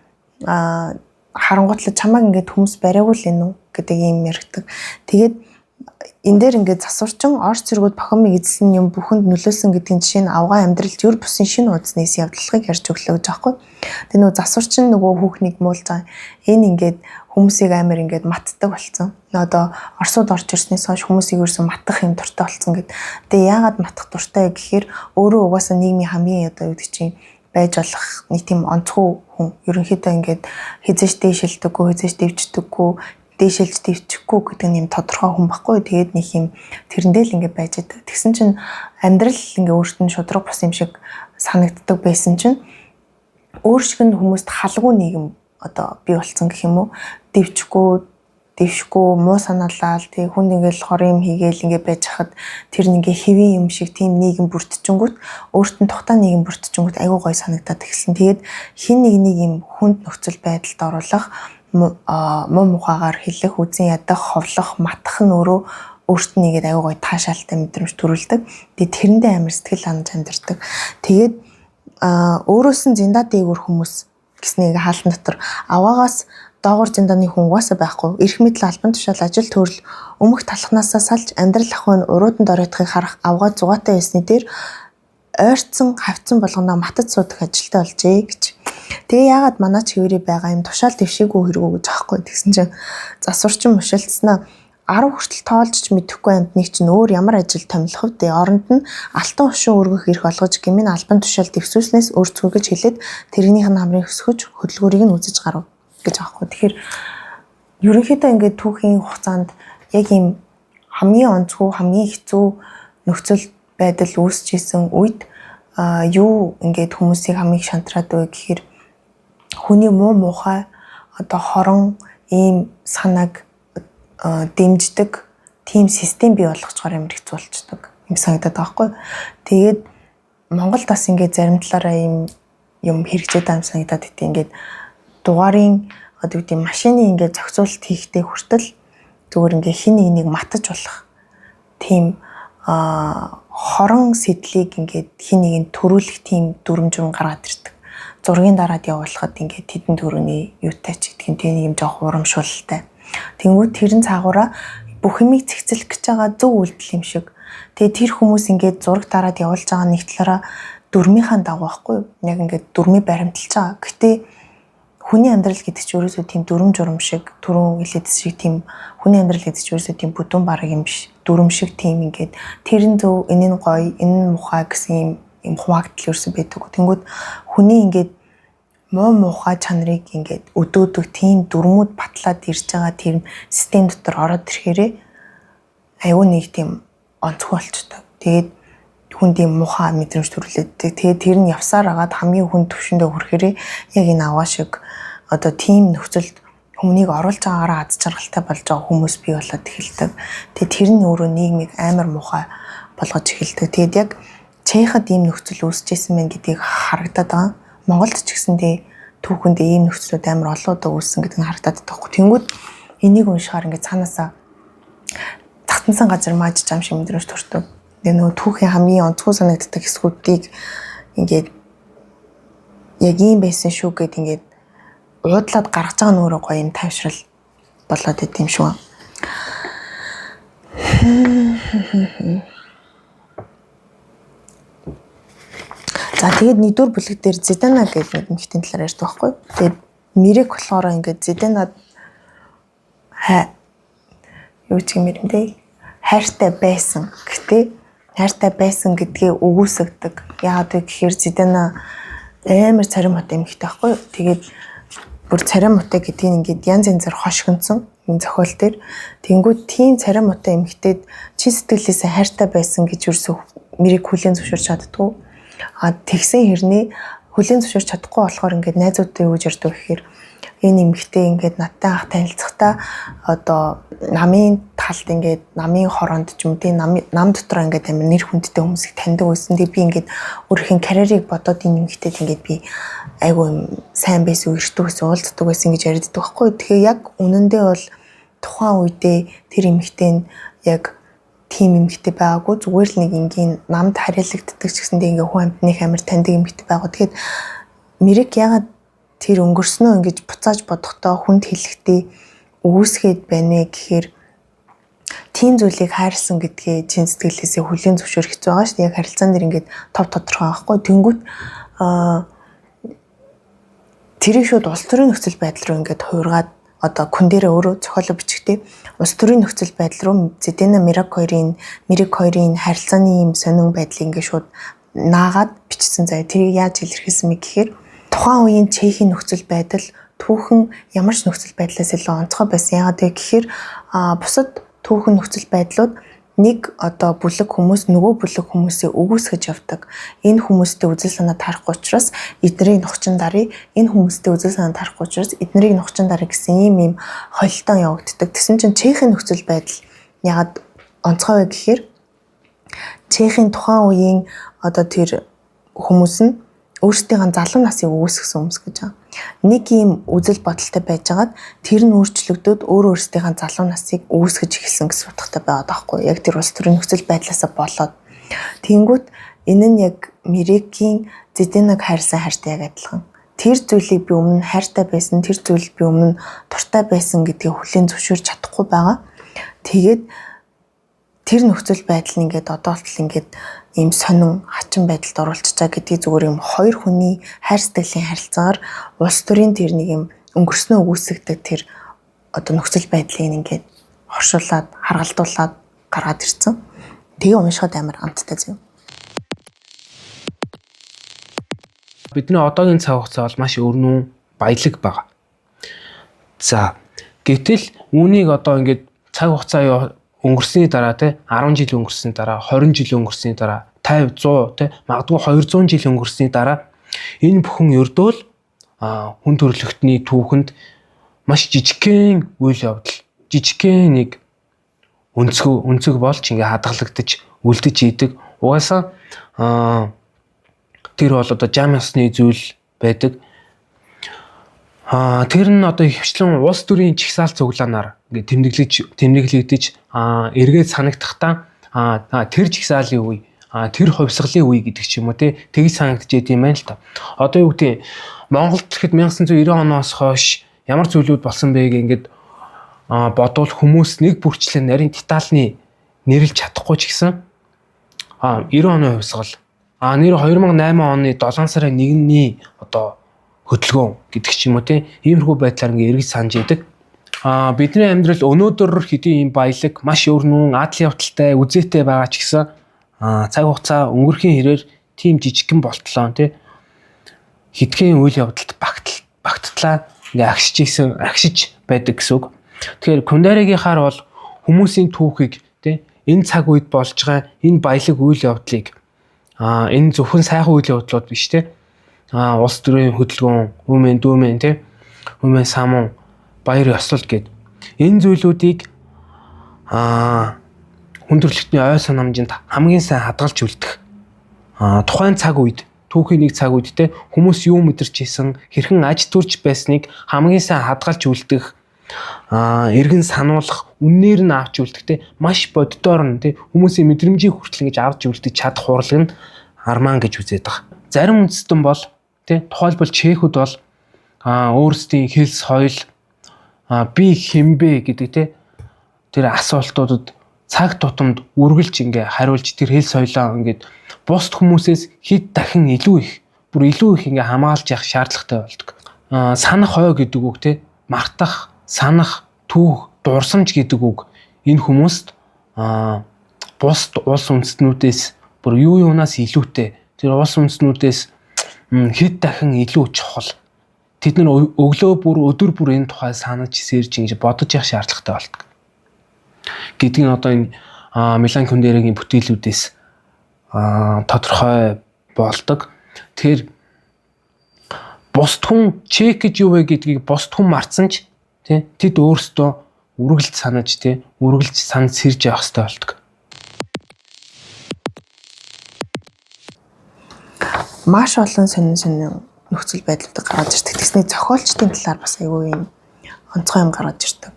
харангуйтлаа чамайг ингээд хүмүүс бариаггүй л энэ үү гэдэг юм яригдаг. Тэгээд энэ дээр ингээд засварчин орц зэргүүд бохомыг эзэлсэн юм бүхэнд нөлөөсөн гэдгийн жишээ нь авгаа амьдралд юр бусын шинэ удснээс явдалгыг ярьж өглөө гэж аахгүй. Тэгээ нөгөө засварчин нөгөө хүүхнийг муулж байгаа. Энэ ингээд хүмүүсийг амар ингээд матдаг болсон. Одоо Оросууд орж ирснээс хойш хүмүүсийг ерөөсөн матах юм дуртай болсон гэд. Тэгээ яагаад матах дуртай гэхээр өөрөө угаасаа нийгмийн хамгийн одоо юу гэдэг чинь байж болох нэг тийм онцгой хүн. Ерөнхийдөө ингээд хизээш дээшилдэггүй, хизээш дэвждэггүй, дээшилж дэвчихгүй гэдэг нь юм тодорхой хүн байхгүй. Тэгээд нэг юм тэрэндээ л ингээд байж байгаа. Тэгсэн чинь амьдрал ингээд өөртөө нь шудраг бус юм шиг санагддаг байсан чинь өөр шиг нь хүмүүст халгүй нийгэм одоо бий болсон гэх юм уу. Дэвшгүй муу санаалал тэг хүн ингээл хор юм хийгээл ингээ байж хахад тэр ингээ хэвийн юм шиг тийм нийгэм бүрдчихэнгүүт өөрт нь тухтай нийгэм бүрдчихэнгүүт айгуу гой санагдаад эхэлсэн. Тэгээд хин нэг юм хүнд нөхцөл байдалд оруулах муу мухагаар хэлэх, үзэн ядах, ховлох, матах нь өөрөө өөрт нь игээд айгуу гой таашаалтай мэдрэмж төрүүлдэг. Тэгээд тэрэндээ амар сэтгэл ханаж амьдэрдэг. Тэгээд өөрөөс нь зиндаа дээгүүр хүмүүс гэснээр хаалтан дотор аваагаас доогуур зиндааны хүн угаасаа байхгүй. Эрх мэдэл албан тушаал ажил төрөл өмөх талхнаасаа салж амьдрал ахуйн урууданд оройтхыг харах авгаа зугаатай байсны дээр ойрцсон хавцсан болгоно матад суудаг ажилтай болжээ гэж. Тэгээ яагаад манай ч хэвээрээ байгаа юм тушаал дэвшээгүй хэрэггүй гэж аахгүй. Тэгсэн чинь засварчин мушилдснаа 10 хүртэл тоолж ч мэдэхгүй амтныг чинь өөр ямар ажил томилох вэ? Оронд нь алтан хушуу өргөх эрх олгож гэмийн албан тушаал дэвсүүлснээс өөрсгөө гэж хэлээд тэрнийх нь хамрыг өсгөж хөдөлгөөрийг нь үзэж гарав гэж аахгүй. Тэгэхээр ерөнхийдөө ингээд түүхийн хугацаанд яг ийм хамгийн онцгой, хамгийн хэцүү нөхцөл байдал үүсэж исэн үед юу ингээд хүмүүсийг хамгийн шантраад вэ гэхээр хүний муу мухай одоо хорон ийм санааг дэмждэг тийм систем бий болгочоор амар хэцүү болчдөг юм санагдаад байгаа хгүй. Тэгээд Монголд бас ингээд зарим талаараа ийм юм хэрэгжээд байгаа юм санагдаад идэв. Ингээд дугаарын одоо гэдэг машины ингээд зохицуулалт хийхдээ хүртэл зүгээр ингээд хин нэг матаж болох тийм хорон сэтлийг ингээд хин нэг төрүүлэх тийм дүрмжүн гаргаад ирдэг. Зургийн дараад явуулахад ингээд тэдэн төрөний юутай ч гэдэг тийм юм жоох урамшуулалтай. Тэнгүүд тэрэн цаагаараа бүх юмыг цэгцлэх гэж байгаа зөв үйлдэл юм шиг. Тэгээ тэр хүмүүс ингээд зураг дараад явуулж байгаа нэг талаараа дүрмийнхаа дагуу байхгүй яг ингээд дүрмийг баримталж байгаа. Гэтэ хүний амьдрал гэдэг чинь ерөөсөө тийм дүрм журм шиг түрүүн хэлээдс шиг тийм хүний амьдрал гэдэг чинь ерөөсөө тийм бүдүүн бараг юм биш. Дүрм шиг тийм ингээд тэрэн зөв энэ нь гоё энэ нь мухай гэсэн юм хуваагдал ерөөсөө байдаг. Тэнгүүд хүний ингээд муухай чанарыг ингээд өдөөдөг тийм дүрмүүд батлаад ирж байгаа тийм систем дотор ороод ирэхээрээ аюу нэг тийм онцгой болчтой. Тэгээд хүн тийм муухай мэдрэмж төрүүлээд тэгээд тэр нь явсаар агаад хамгийн хүн төвшөндөө хүрэхээрээ яг энэ аваа шиг одоо тийм нөхцөлд хүмүүнийг оруулж байгаагаараа аз жаргалтай болж байгаа хүмүүс бий болоод эхэлдэг. Тэгээд тэр нь өөрөө нийгмийг амар муухай болгож эхэлдэг. Тэгээд яг Чехад ийм нөхцөл үүсчихсэн мэн гэдгийг харагдаад байгаа. Монголд ч гэсэндээ түүхэндээ ийм нөхцлүүд амар олон удаа үүссэн гэдэг нь харагдаад байгаа. Тэнгүүд энийг уншихаар ингээд цаанаасаа загтансан газар мааж зам шиг мэдрэмж төртөв. Тэгээ нөгөө түүхийн хамгийн онцгой санагддаг хэсгүүдийг ингээд яг ийм байсан шүү гэд ингээд уудлаад гаргаж байгаа нөөрэ гоё юм тайвшрал болоод идэм шүү. За тэгээд нэгдүгээр бүлэг дээр Зидана гэдэг нэг эмэгтэй талаар ярьдаг байхгүй. Тэгээд Мирек болохоор ингээд Зиданад юу ч юм бэ? Хайртай байсан. Гэтэ хайртай байсан гэдгээ өгөөсөгдөг. Яагаад вэ гэхээр Зидана амар царим хот эмэгтэй байхгүй. Тэгээд бүр царим хот гэдгийг ингээд янз янзаар хошигнсон энэ зохиол дээр. Тэнгүүд тийм царим хот эмэгтэйд чин сэтгэлээсээ хайртай байсан гэж юусоо Мирек хүлээн зөвшөөрч чаддгүй. Тэгсэн хэрнээ хүлээн зөвшөөрч чадахгүй болохоор ингээд найзуудтай юу гэж ярьдаг гэхээр энэ эмэгтэй ингээд надтай ах танилцахдаа одоо намын талд ингээд намын хороонд ч юм тийм нам дотор ингээд амар нэр хүндтэй хүмүүсийг таньдаг байсан. Тэгээ би ингээд өөрхийн карьерийг бодоод энэ эмэгтэйд ингээд би айгүй сайн байсан үрждэг байсан уулздаг байсан гэж ярьдаг байхгүй. Тэгэхээр яг үнэндээ бол тухайн үедээ тэр эмэгтэй нь яг тийм эмэгтэй байгаагүй зүгээр л нэг ингийн намд харьяалагддаг ч гэсэндээ ингээ хүн амьтныг амар таньдаг эмэгтэй байгаа. Тэгэхээр Мирек ягаад тэр өнгөрснөө ингэж буцааж бодохдоо хүнд хэлэхдээ өгөөсгээд байна гэхээр тийм зүйлийг хайрсан гэдгээ чин сэтгэлээсээ хүлээн зөвшөөрөх хэцүү байгаа шүү дээ. Яг харилцаан дээр ингээд тов тодорхой байхгүй. Тэнгүүт тэрийг шууд улс төрийн нөхцөл байдал руу ингээд хуургаад одоо күн дээрээ өөрөө зохиолоо бичгтээ улс төрийн нөхцөл байдал руу Зидана Мирек хоёрын харилцааны юм сонин байдлыг ингээд шууд наагаад бичсэн заяа. Тэрийг яаж илэрхийлсэн мэ гэхээр тухайн үеийн Чехийн нөхцөл байдал түүхэн ямар ч нөхцөл байдлаас илүү онцгой байсан. Яагаад вэ гэхээр бусад түүхэн нөхцөл байдлууд нэг одоо бүлэг хүмүүс нөгөө бүлэг хүмүүсээ өгөөсгөж явдаг. Энэ хүмүүстэй үзэл санаа тарахгүй учраас эднийг нухчин дарыг, энэ хүмүүстэй үзэл санаа тарахгүй учраас эднийг нухчин дарыг гэсэн ийм холилтон явагддаг. Тэгсэн чинь Чехийн нөхцөл байдал ягаад онцгой вэ гэхээр Чехийн тухайн үеийн одоо тэр хүмүүс нь өөрсдийн залуу насыг өгөөсгсөн хүмүүс гэж байна. Нэг ийм үзэл бодолтой байжгаад тэр нь өөрчлөгдөд өөрсдийн залуу насыг өгөөсгөж эхэлсэн гэсэн утгатай байгаад байхгүй. Яг тэр улс төрийн нөхцөл байдлаасаа болоод. Тэнгүүт энэ нь яг Мирекийн Зиданаг хайрсан хайртай яг адилхан. Тэр зүйлийг би өмнө хайртай байсан, тэр зүйл би өмнө дуртай байсан гэдгийг хүлээн зөвшөөрч чадахгүй байгаа. Тэгээд тэр нөхцөл байдал нь ингээд одоо болтол ингээд ийм сонин хачин байдалд оруулчихж байгаа гэдгийг зүгээр юм хоёр хүний хайр сэтгэлийн харилцаагаар улс төрийн тэр нэг юм өнгөрснөө үүсгдэг тэр одоо нөхцөл байдлыг ингээд хоршуулад харгалдуулаад гаргаад ирсэн. Тэгээ уншихад амар амттай зав. Бидний одоогийн цаг хугацаа бол маш өрнөн баялаг байгаа. За гэтэл үүнийг одоо ингээд цаг хугацаа өнгөрсний дараа 10 жил өнгөрсний дараа 20 жил өнгөрсний дараа 50 100 магадгүй 200 жил өнгөрсний дараа энэ бүхэн ердөөл хүн төрөлхтний түүхэнд маш жижигхэн үйл явдал жижигхэн нэг өнцөг болж ингээ хадгалагдаж үлдэж идэг. Угаасаа тэр бол одоо жамсны зүйл байдаг. Тэр нь одоо хвчлэн улс төрийн чигсаал цуглаанаар ингээ тэмдэглэгдэж эргээд санагдахдаа тэр чигсаалын үе тэр хувьсгалын үе гэдэг ч юм уу тэгж санагдаж идэм байна л та. Одоо юу гэдэг Монголд гэхэд 1990 оноос хойш ямар зүйлүүд болсон байг ингээд бодвол хүмүүс нэг бүрчлэн нарийн детальны нэрлж чадахгүй ч гэсэн 90 оны хувьсгал Нэр 2008 оны 7 сарын 1-ний одоо хөдөлгөөн гэдэг ч юм уу тийм иймэрхүү байдлаар ингээ эргэж санаж идэг. Бидний амьдрал өнөөдөр хэдийн юм баялаг, маш өрнөн, адал явдалтай, үзээтэй байгаа ч гэсэн цаг хугацаа өнгөрхийн хэрээр тийм жижигхэн болтлоо тийм хэдхэн үйл явдалд багттлаа ингээ агшиж байдаг гэсэн үг. Тэгэхээр Кундарагийнхаар бол хүмүүсийн түүхийг тийм энэ цаг үед болж байгаа энэ баялаг үйл явдлыг энэ зөвхөн сайхан үйл явдлууд биш тийм улс төрийн хөдөлгөөн, үмэн дүүмэн тийм үмэн самун баяр ёслол гэд энэ зүйлүүдийг хүндрэлтний ой санамжинд хамгийн сайн хадгалж үлдэх тухайн цаг үед түүхийн нэг цаг үед те хүмүүс юу мэдэрч ийсэн хэрхэн аж төрж байсныг хамгийн сайн хадгалж үлдэх эргэн сануулах үннээр нь авч үлдэх те маш боддоор нь те хүмүүсийн мэдрэмжийг хүртэл ингэж авч үлдэж чадах хурлаг нь арман гэж үзээд байгаа. Зарим үндэстэн бол те тухайлбал чехүүд бол өөрсдийн хэл соёл би хэмбэ гэдэг те тэр асуултуудад цаг тутамд үргэлж ингээ хариулж тэр хэл соёлоо ингээд бусд хүмүүсээс хэд дахин илүү их ингээ хамгаалж явах шаардлагатай болдог. Санах хой гэдэг үг те мартах, санах, түүх, дурсамж гэдэг үг энэ хүмүүст бусд улс үндэстнүүдээс бүр юунаас илүүтэй тэр улс үндэстнүүдээс хэд дахин илүү чухал. Тэд нар өглөө бүр өдөр бүр энэ тухай санаж сэрж ингэж бодож явах шаардлагатай болдог. Гэдгийг одоо энэ Милан Кундэрагийн бүтээлүүдээс тодорхой болдог. Тэгэхээр бусд хүн чек гэж юу вэ гэдгийг бусд хүн мартсан ч тий тэд өөрсдөө үргэлж санаж тий үргэлж санаж сэрж явах хэрэгтэй болдог. Маш олон сонин нөхцөл байдлууд гараад ирдэг. Тэсний зохиолчдын талаар бас айгүй юм онцгой юм гараад ирдэг.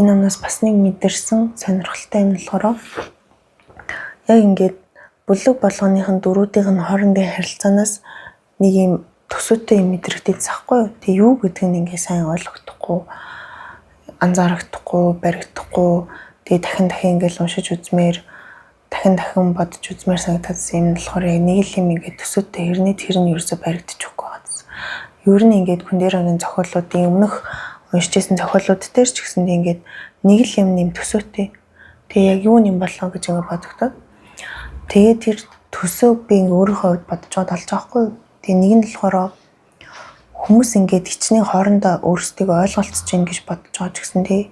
Энэ оноос бас нэг мэдэрсэн сонирхолтой юм болохоор яг ингээд бүлэг болгоныхын дөрүүдийн хоорондын харилцаанаас нэг юм төсөөтэй юм мэдрэгдээд захгүй. Тэг юу гэдэг нь ингээд сайн ойлгохдохгүй, анзаарагдахгүй, баригдахгүй. Тэгээ дахин ингээд уншиж үзмээр дахин бодож үзмээр санагдсан юм болохоор яг нэг л юм ингээд төсөөтэй хэрнээ тэр нь ерөөсөй баригдчихгүй байгаа. Ер нь ингээд Кундэрагийн зохиолуудын өмнөх уншижсэн зохиолууд дээр ч гэсэн ингээд нэг л юм нэм төсөөтэй. Тэгээ яг юу нэм болоо гэж ингээд бодогдоод. Тэгээ тэр төсөөг би ингээд өөрийнхөө хувьд бодож олж байгаа хгүй. Тэгээ нэг нь болохоор хүмүүс ингээд хичнээн хоорондоо өөрсдийгөө ойлголцож гин гэж бодож байгаа ч гэсэн тий.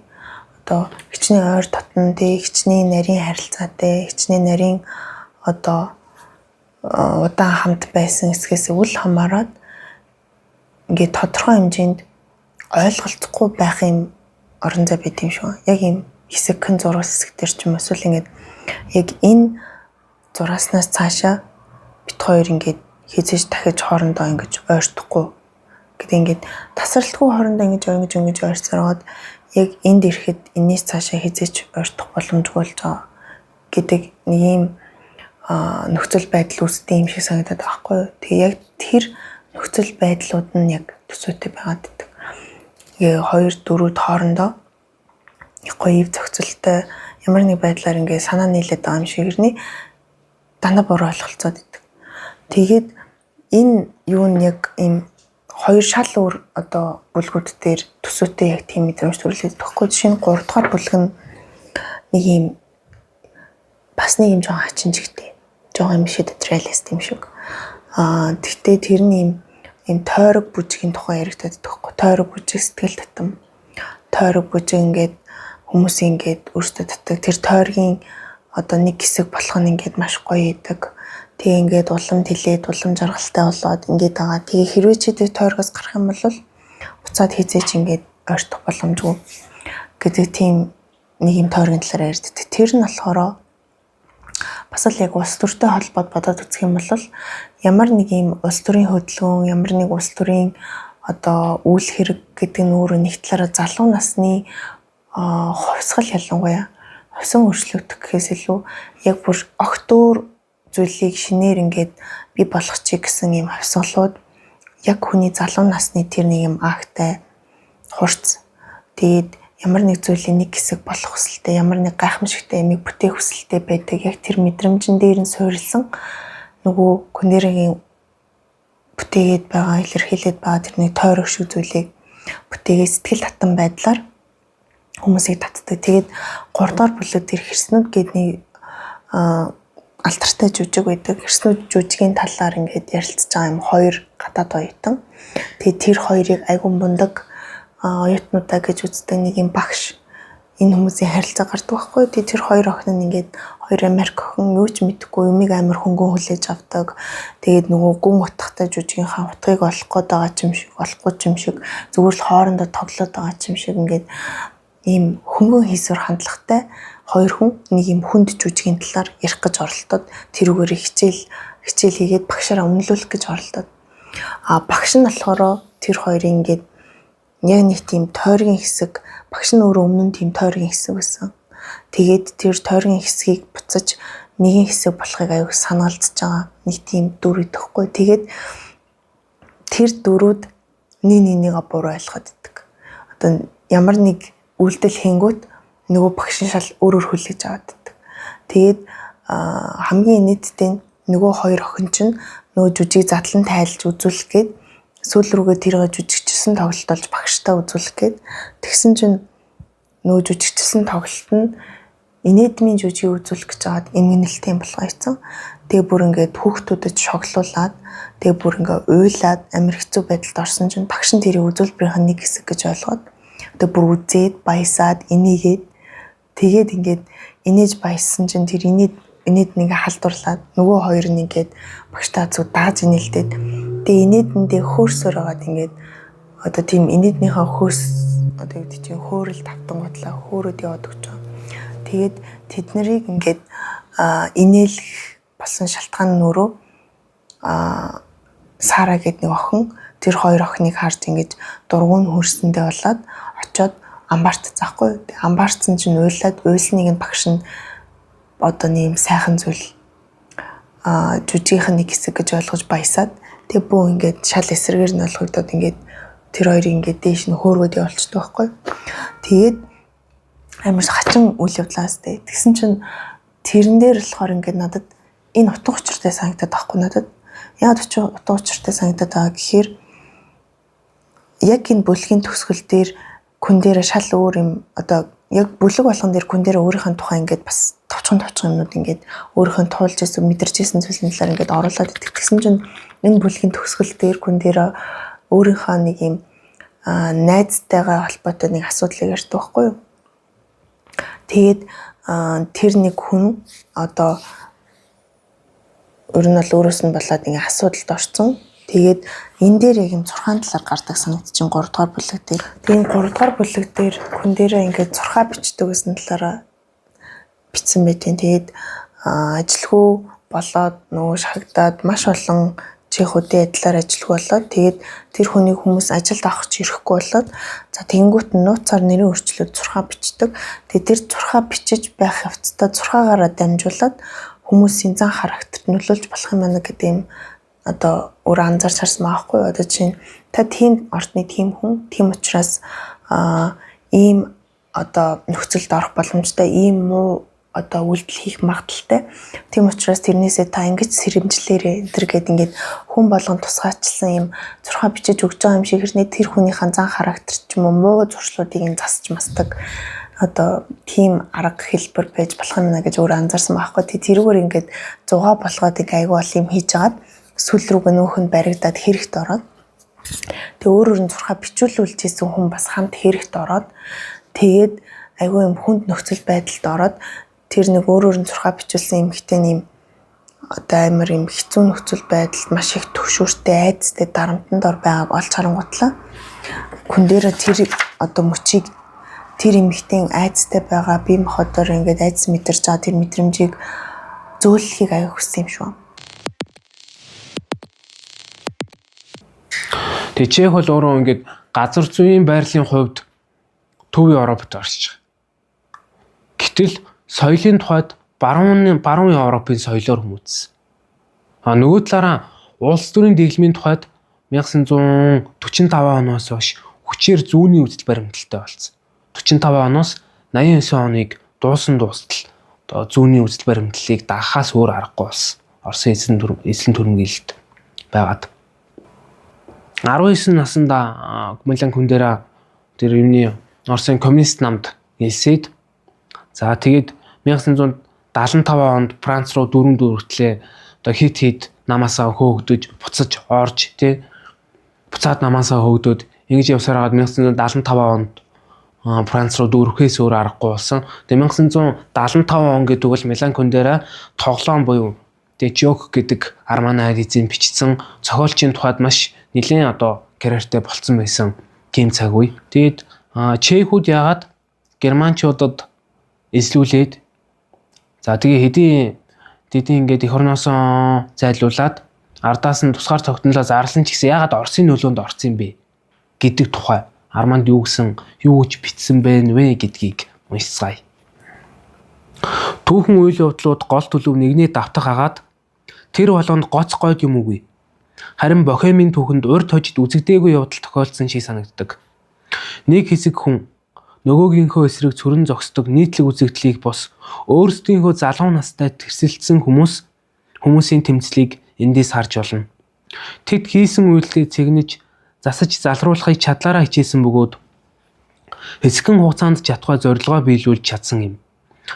Одоо хичнээн ойр татна тий, хичнээн нарийн харилцаатай, хичнээн нарийн одоо удаан хамт байсан эсгээс үл хамааран ингээд тодорхой хэмжээнд ойлголцохгүй байх юм орон зай байт юм шүү. Яг юм хэсэгхэн зураг хэсэг төр ч юм эсвэл ингээд яг энэ зурааснаас цаашаа бит хоёр ингээд хизээж дахиж хоорондоо ингэж ойртохгүй гэдэг ингээд тасралтгүй хоорондоо ингэж ойрцороод яг энд ирэхэд энэс цаашаа хизээж ойртох боломжгүй болж байгаа гэдэг нэг юм нөхцөл байдал үүсдэг юм шиг санагдаад байгаа байхгүй юу. Тэгээ яг тэр нөхцөл байдлууд нь яг төсөөтэй байгаад байдаг. Тэгээ 2-4-д хоорондоо гоё зохицолтой ямар нэг байдлаар ингээ санаа нийлээд байгаа юм шиг ирнэ дандаа буруу ойлголцоод идэг. Тэгээд энэ юу нь яг ийм хоёр шал өөр одоо бүлгүүд дээр төсөөтэй яг тийм мэдрэмж төрүүлээд баггүй. Жишээ нь 3 дугаар бүлэг нь нэг ийм бас нэг юм жоохон хачинжигтэй. Жоохон юм шиг реалист юм шиг. Тэгтээ тэр нь ийм тойрог бүжгийн тухай яригдаад байхгүй. Тойрог бүжиг сэтгэл татам. Тойрог бүжиг ингээд хүмүүс ингээд өөрсдөө татдаг. Тэр тойргийн одоо нэг хэсэг болох нь ингээд маш гоё идэг. Тэгээ ингээд улам тэлээд улам жаргалтай болоод ингээд байгаа. Тэгээ хэрвээ чи тэр тойргоос гарах юм бол буцаад хизээч ингээд ойртох боломжгүй гэдэг тийм нэг юм тойргийн талаар ярьдаг. Тэр нь болохоор бас л яг улс төртэй холбоод бодоод үзэх юм бол ямар нэг юм улс төрийн хөдөлгөөн, ямар нэг улс төрийн одоо үйл хэрэг гэдэг нь өөрөө нэг талаараа залуу насны хувьсгал ялангуяа хосон өршлөгдөх гэхээс илүү яг бүр огт өөр зүйлийг шинээр ингээд би болгох чиг гэсэн юм хувьсгалууд яг хүний залуу насны тэр нэг юм агтай хурц тэгээд ямар нэг зүйлийн нэг хэсэг болох хүсэлтэй ямар нэг гайхамшигтай юмыг бүтээх хүсэлтэй байдаг яг тэр мэдрэмжэн дээр нь суурилсан нөгөө Кундерагийн бүтээгээд байгаа, илэрхийлээд байгаа тэрний тойрог шиг зүйлийг бүтээгээд сэтгэл татан байдлаар хүмүүсийг татдаг. Тэгээд 3 дугаар бүлэг дээр хэрснүүд гэдний алтартай жүжиг байдаг. Хэрснүүд жүжигийн талаар ингээд ярилцж байгаа юм хоёр гадаад оюутан. Тэгээд тэр хоёрыг айгу мундаг оюутнуудаа гэж үздэг нэг юм багш энэ хүмүүсийн харилцаа гардаг байхгүй. Тэгээд тэр хоёр охин нь ингээд хоёр Америк охин юу ч мэдэхгүй юмыг амар хөнгөн хүлээж авдаг. Тэгээд нөгөө гүн утгатай жүжигийнхаа утгыг олох гээд байгаа юм шиг, олохгүй юм шиг зүгээр л хоорондоо тоглоод байгаа юм шиг ингээд ийм хөнгөн хийсвэр хандлагатай хоёр хүн нэг юм хүнд жүжигийн талаар ярих гэж оролдоод тэрүүгээр хичээл хийгээд багшаараа үнэлүүлэх гэж оролдоод багш нь болохоор тэр хоёрын ингээд яг нэг тийм тойргийн хэсэг багш нь өөрөө өмнө нь тийм тойргийн хэсэг байсан. Тэгээд тэр тойргийн хэсгийг буцаж нэгэн хэсэг болохыг аяг санаалдж байгаа нэг тийм дүр идэхгүй. Тэгээд тэр дөрүүд нэг буруу ойлгоод идэг. Одоо ямар нэг үйлдэл хийнгүүт нөгөө багш нь шал өөрөөр хүлээж аваад идэг. Тэгээд хамгийн нийтдээ нөгөө хоёр охин чинь нөгөө жүжиг задлан тайлж үзүүлэх гээд сүүл рүүгээ тэргээ жүжигчсэн тоглолт болж багштай үзүүлэх гээд тэгсэн чинь нөгөө жүжигчсэн тоглолт нь инээдмийн жүжиг үзүүлэх гэж жаад эмгэнэлтэй юм болгоёцсон. Тэгээ бүр ингээд хүүхдүүдэд шоглуулад тэгээ бүр ингээд уйлаад амар хэцүү байдалд орсон чинь багш нь тэрийг үзүүлбэрийн нэг хэсэг гэж ойлгоод тэгээ бүр үзээд баясаад инээгээд тэгээд ингээд инээж баяссан чинь тэр инээд нэг халдварлаад нөгөө хоёр нь ингээд багштай зүг дааж инээлдээд тэгээ инээдэндээ хөөсөөр байгаад ингээд одоо тийм инээднийхээ хөөс одоо юу гэдэг чинь хөөрөл тавтангуудлаа хөөрөд яваад өгч байгаа. Тэгээд тэд нарыг ингээд инээлэх болсон шалтгаан нь өөрөө Сара гэдэг нэг охин тэр хоёр охиныг харж ингэж дургуун хөрсөндөө болоод очиод амбарт заахгүй. Амбарцсан чинь уйлаад уйлсныг нь багш нь одоо нэм сайхан зүйл жүжигийнх нэг хэсэг гэж ойлгож баясаад тэг бүү ингээд шал эсрэгээр нь ойлгогдоод ингээд тэр хоёрыг ингээд дээш нь хөөргөд явуулчихдаг байхгүй. Тэгээд амар хачин үйл явдлаас тэгсэн чинь тэрэн дээр болохоор ингээд надад энэ утга учиртай санагдаад байхгүй надад. Яагаад ч утга учиртай санагдаад байгаа гэхээр яг энэ бүлгийн төгсгөл дээр Кундера шал өөр юм одоо яг бүлэг болгон дээр Кундера өөрийнхөө тухай ингээд бас товчхон юмнууд ингээд өөрийнхөө туулж ирсэн мэдэрч ирсэн зүйлсийн талаар ингээд оруулаад идэх. Тэгсэн чинь энэ бүлгийн төгсгөл дээр Кундера өөрийнхөө нэг юм найзтайгаа холбоотой нэг асуудлыг ярьдаг байхгүй юу. Тэгээд тэр нэг хүн одоо өөр нь бол өөрөөс нь болоод ингээ асуудалд орсон. Тэгээд энэ дээр яг юм зурхаан талаар гардаг санагдчихин 3 дугаар бүлэг дээр. Тэгээд 3 дугаар бүлэг дээр Кундера ингээ зурхаа бичдэг гэсэн талаараа бичсэн байдیں۔ Тэгээд ажилгүй болоод нөгөө шахагдаад маш олон чихүүдийн адилаар ажилгүй болоод тэгээд тэр хүнийг хүмүүс ажилд авах ч ирэхгүй болоод за тэгэнгүүт нь нууцаар нэрийн өөрчлөлт зурхаа бичдэг. Тэгээд тэр зурхаа бичиж байх явцдаа зурхаагаараа дамжуулаад хүмүүсийн зан характерт нөлөөлж болох юм байна гэдэг юм одоо өөр анзаарч харсан байхгүй одоо чинь та тийм ордны тийм хүн тийм учраас ийм одоо нөхцөлд орох боломжтой ийм муу одоо үйлдэл хийх магадaltaй тийм учраас тэрнээсээ та ингэж сэрэмжлээрээ энэ төр гэд ингээд хүн болгон тусгаачлсан юм зурхаа бичиж өгч байгаа юм шиг хэрнээ тэр хүнийхэн зан характер ч юм уу муу зуршлуудыг нь засч мастдаг одоо тийм арга хэлбэр байж болох юм байна гэж өөр анзаарсан байхгүй. Тэрүүгээр ингээд зугаа болгоод ингээ айгүй бол юм хийж агаад сүүл рүүгээ нөөхөнд баригдаад хэрэгт ороод тэгээ өөрөөр нь зурхаа бичүүлүүлж ийсэн хүн бас хамт хэрэгт ороод тэгээд айгүй юм хүнд нөхцөл байдалд ороод тэр нэг өөрөөр нь зурхаа бичүүлсэн эмэгтэй нэм одоо амар юм хэцүү нөхцөл байдалд маш их төвшөөртэй айдастай дарамтанд ор байгааг олж харангутлаа. Кундера тэр одоо мөчийг тэр эмэгтэй айдастай байгаа бие махбодоор ингээд айдас мэдэрч байгаа тэр мэдрэмжийг зөөлөхийг аяг хүссэн юм шүү. Тэгээ Чех бол өөрөө ингээд газар зүйн байрлалын хувьд Төв Европод оршиж байгаа. Гэтэл соёлын тухайд баруун Европын соёлоор хүмүүжсэн. Нөгөө талаараа улс төрийн дэглэмийн тухайд 1945 оноос хойш хүчээр зүүнний үзэл баримталтай болсон. 45 оноос 89 оныг дуустал одоо зүүнний үзэл баримтлалыг дагахаас өөр аргагүй болсон. Оросын эзлэн түрэмгийлэлд байгаад 19 наснда Милан Кундера тэр юуны Оросын коммунист намд элсээд за тэгээд 1975 онд Франц руу дөрөв хүртлээ одоо хит намаасаа хөөгдөж буцаж орж тий буцаад намаасаа хөөгдөд ингэж явсаар хагаад 1975 онд Франц руу дөрөхөөс өөр аргагүй болсон. Тэгээд 1975 он гэдэг бол Милан Кундера тоглоом буюу тэгээд Жок гэдэг Арманы эзэн бичсэн зохиолчийн тухайд маш нэлээд одоо карьертэй болцсон байсан тийм цаг үе. Тэгээд чехүүд яагаад германчуудад эзлүүлээд за тэгээ хэдийн ингээд эх орноосоо зайлуулад ардаас нь тусгаар тогтнолоо зарлсан ч гэсэн яагаад Оросын нөлөөнд орсон юм бэ гэдэг тухай Арманд юу гэж бичсэн бэ гэдгийг уншицгаая. Түүхэн үйл явдлууд гол төлөв нэгний давтах агаад тэр болгонд гоц гойд юм үгүй. Харин Бохемийн түүхэнд урд хожид үзэгдээгүй явдал тохиолдсон шиг санагддаг. Нэг хэсэг хүн нөгөөгийнхөө эсрэг цөрөн зогсдог нийтлэг үзэгдлийг бос өөрсдийнхөө залуу настай тэрсэлсэн хүмүүсийн тэмцлийг эндээс харж болно. Тэд хийсэн үйлдэлээ цэгнэж засаж залруулахыг чадлаараа хичээсэн бөгөөд хэсэгэн хугацаанд чадхаа зорилгоо биелүүлж чадсан юм.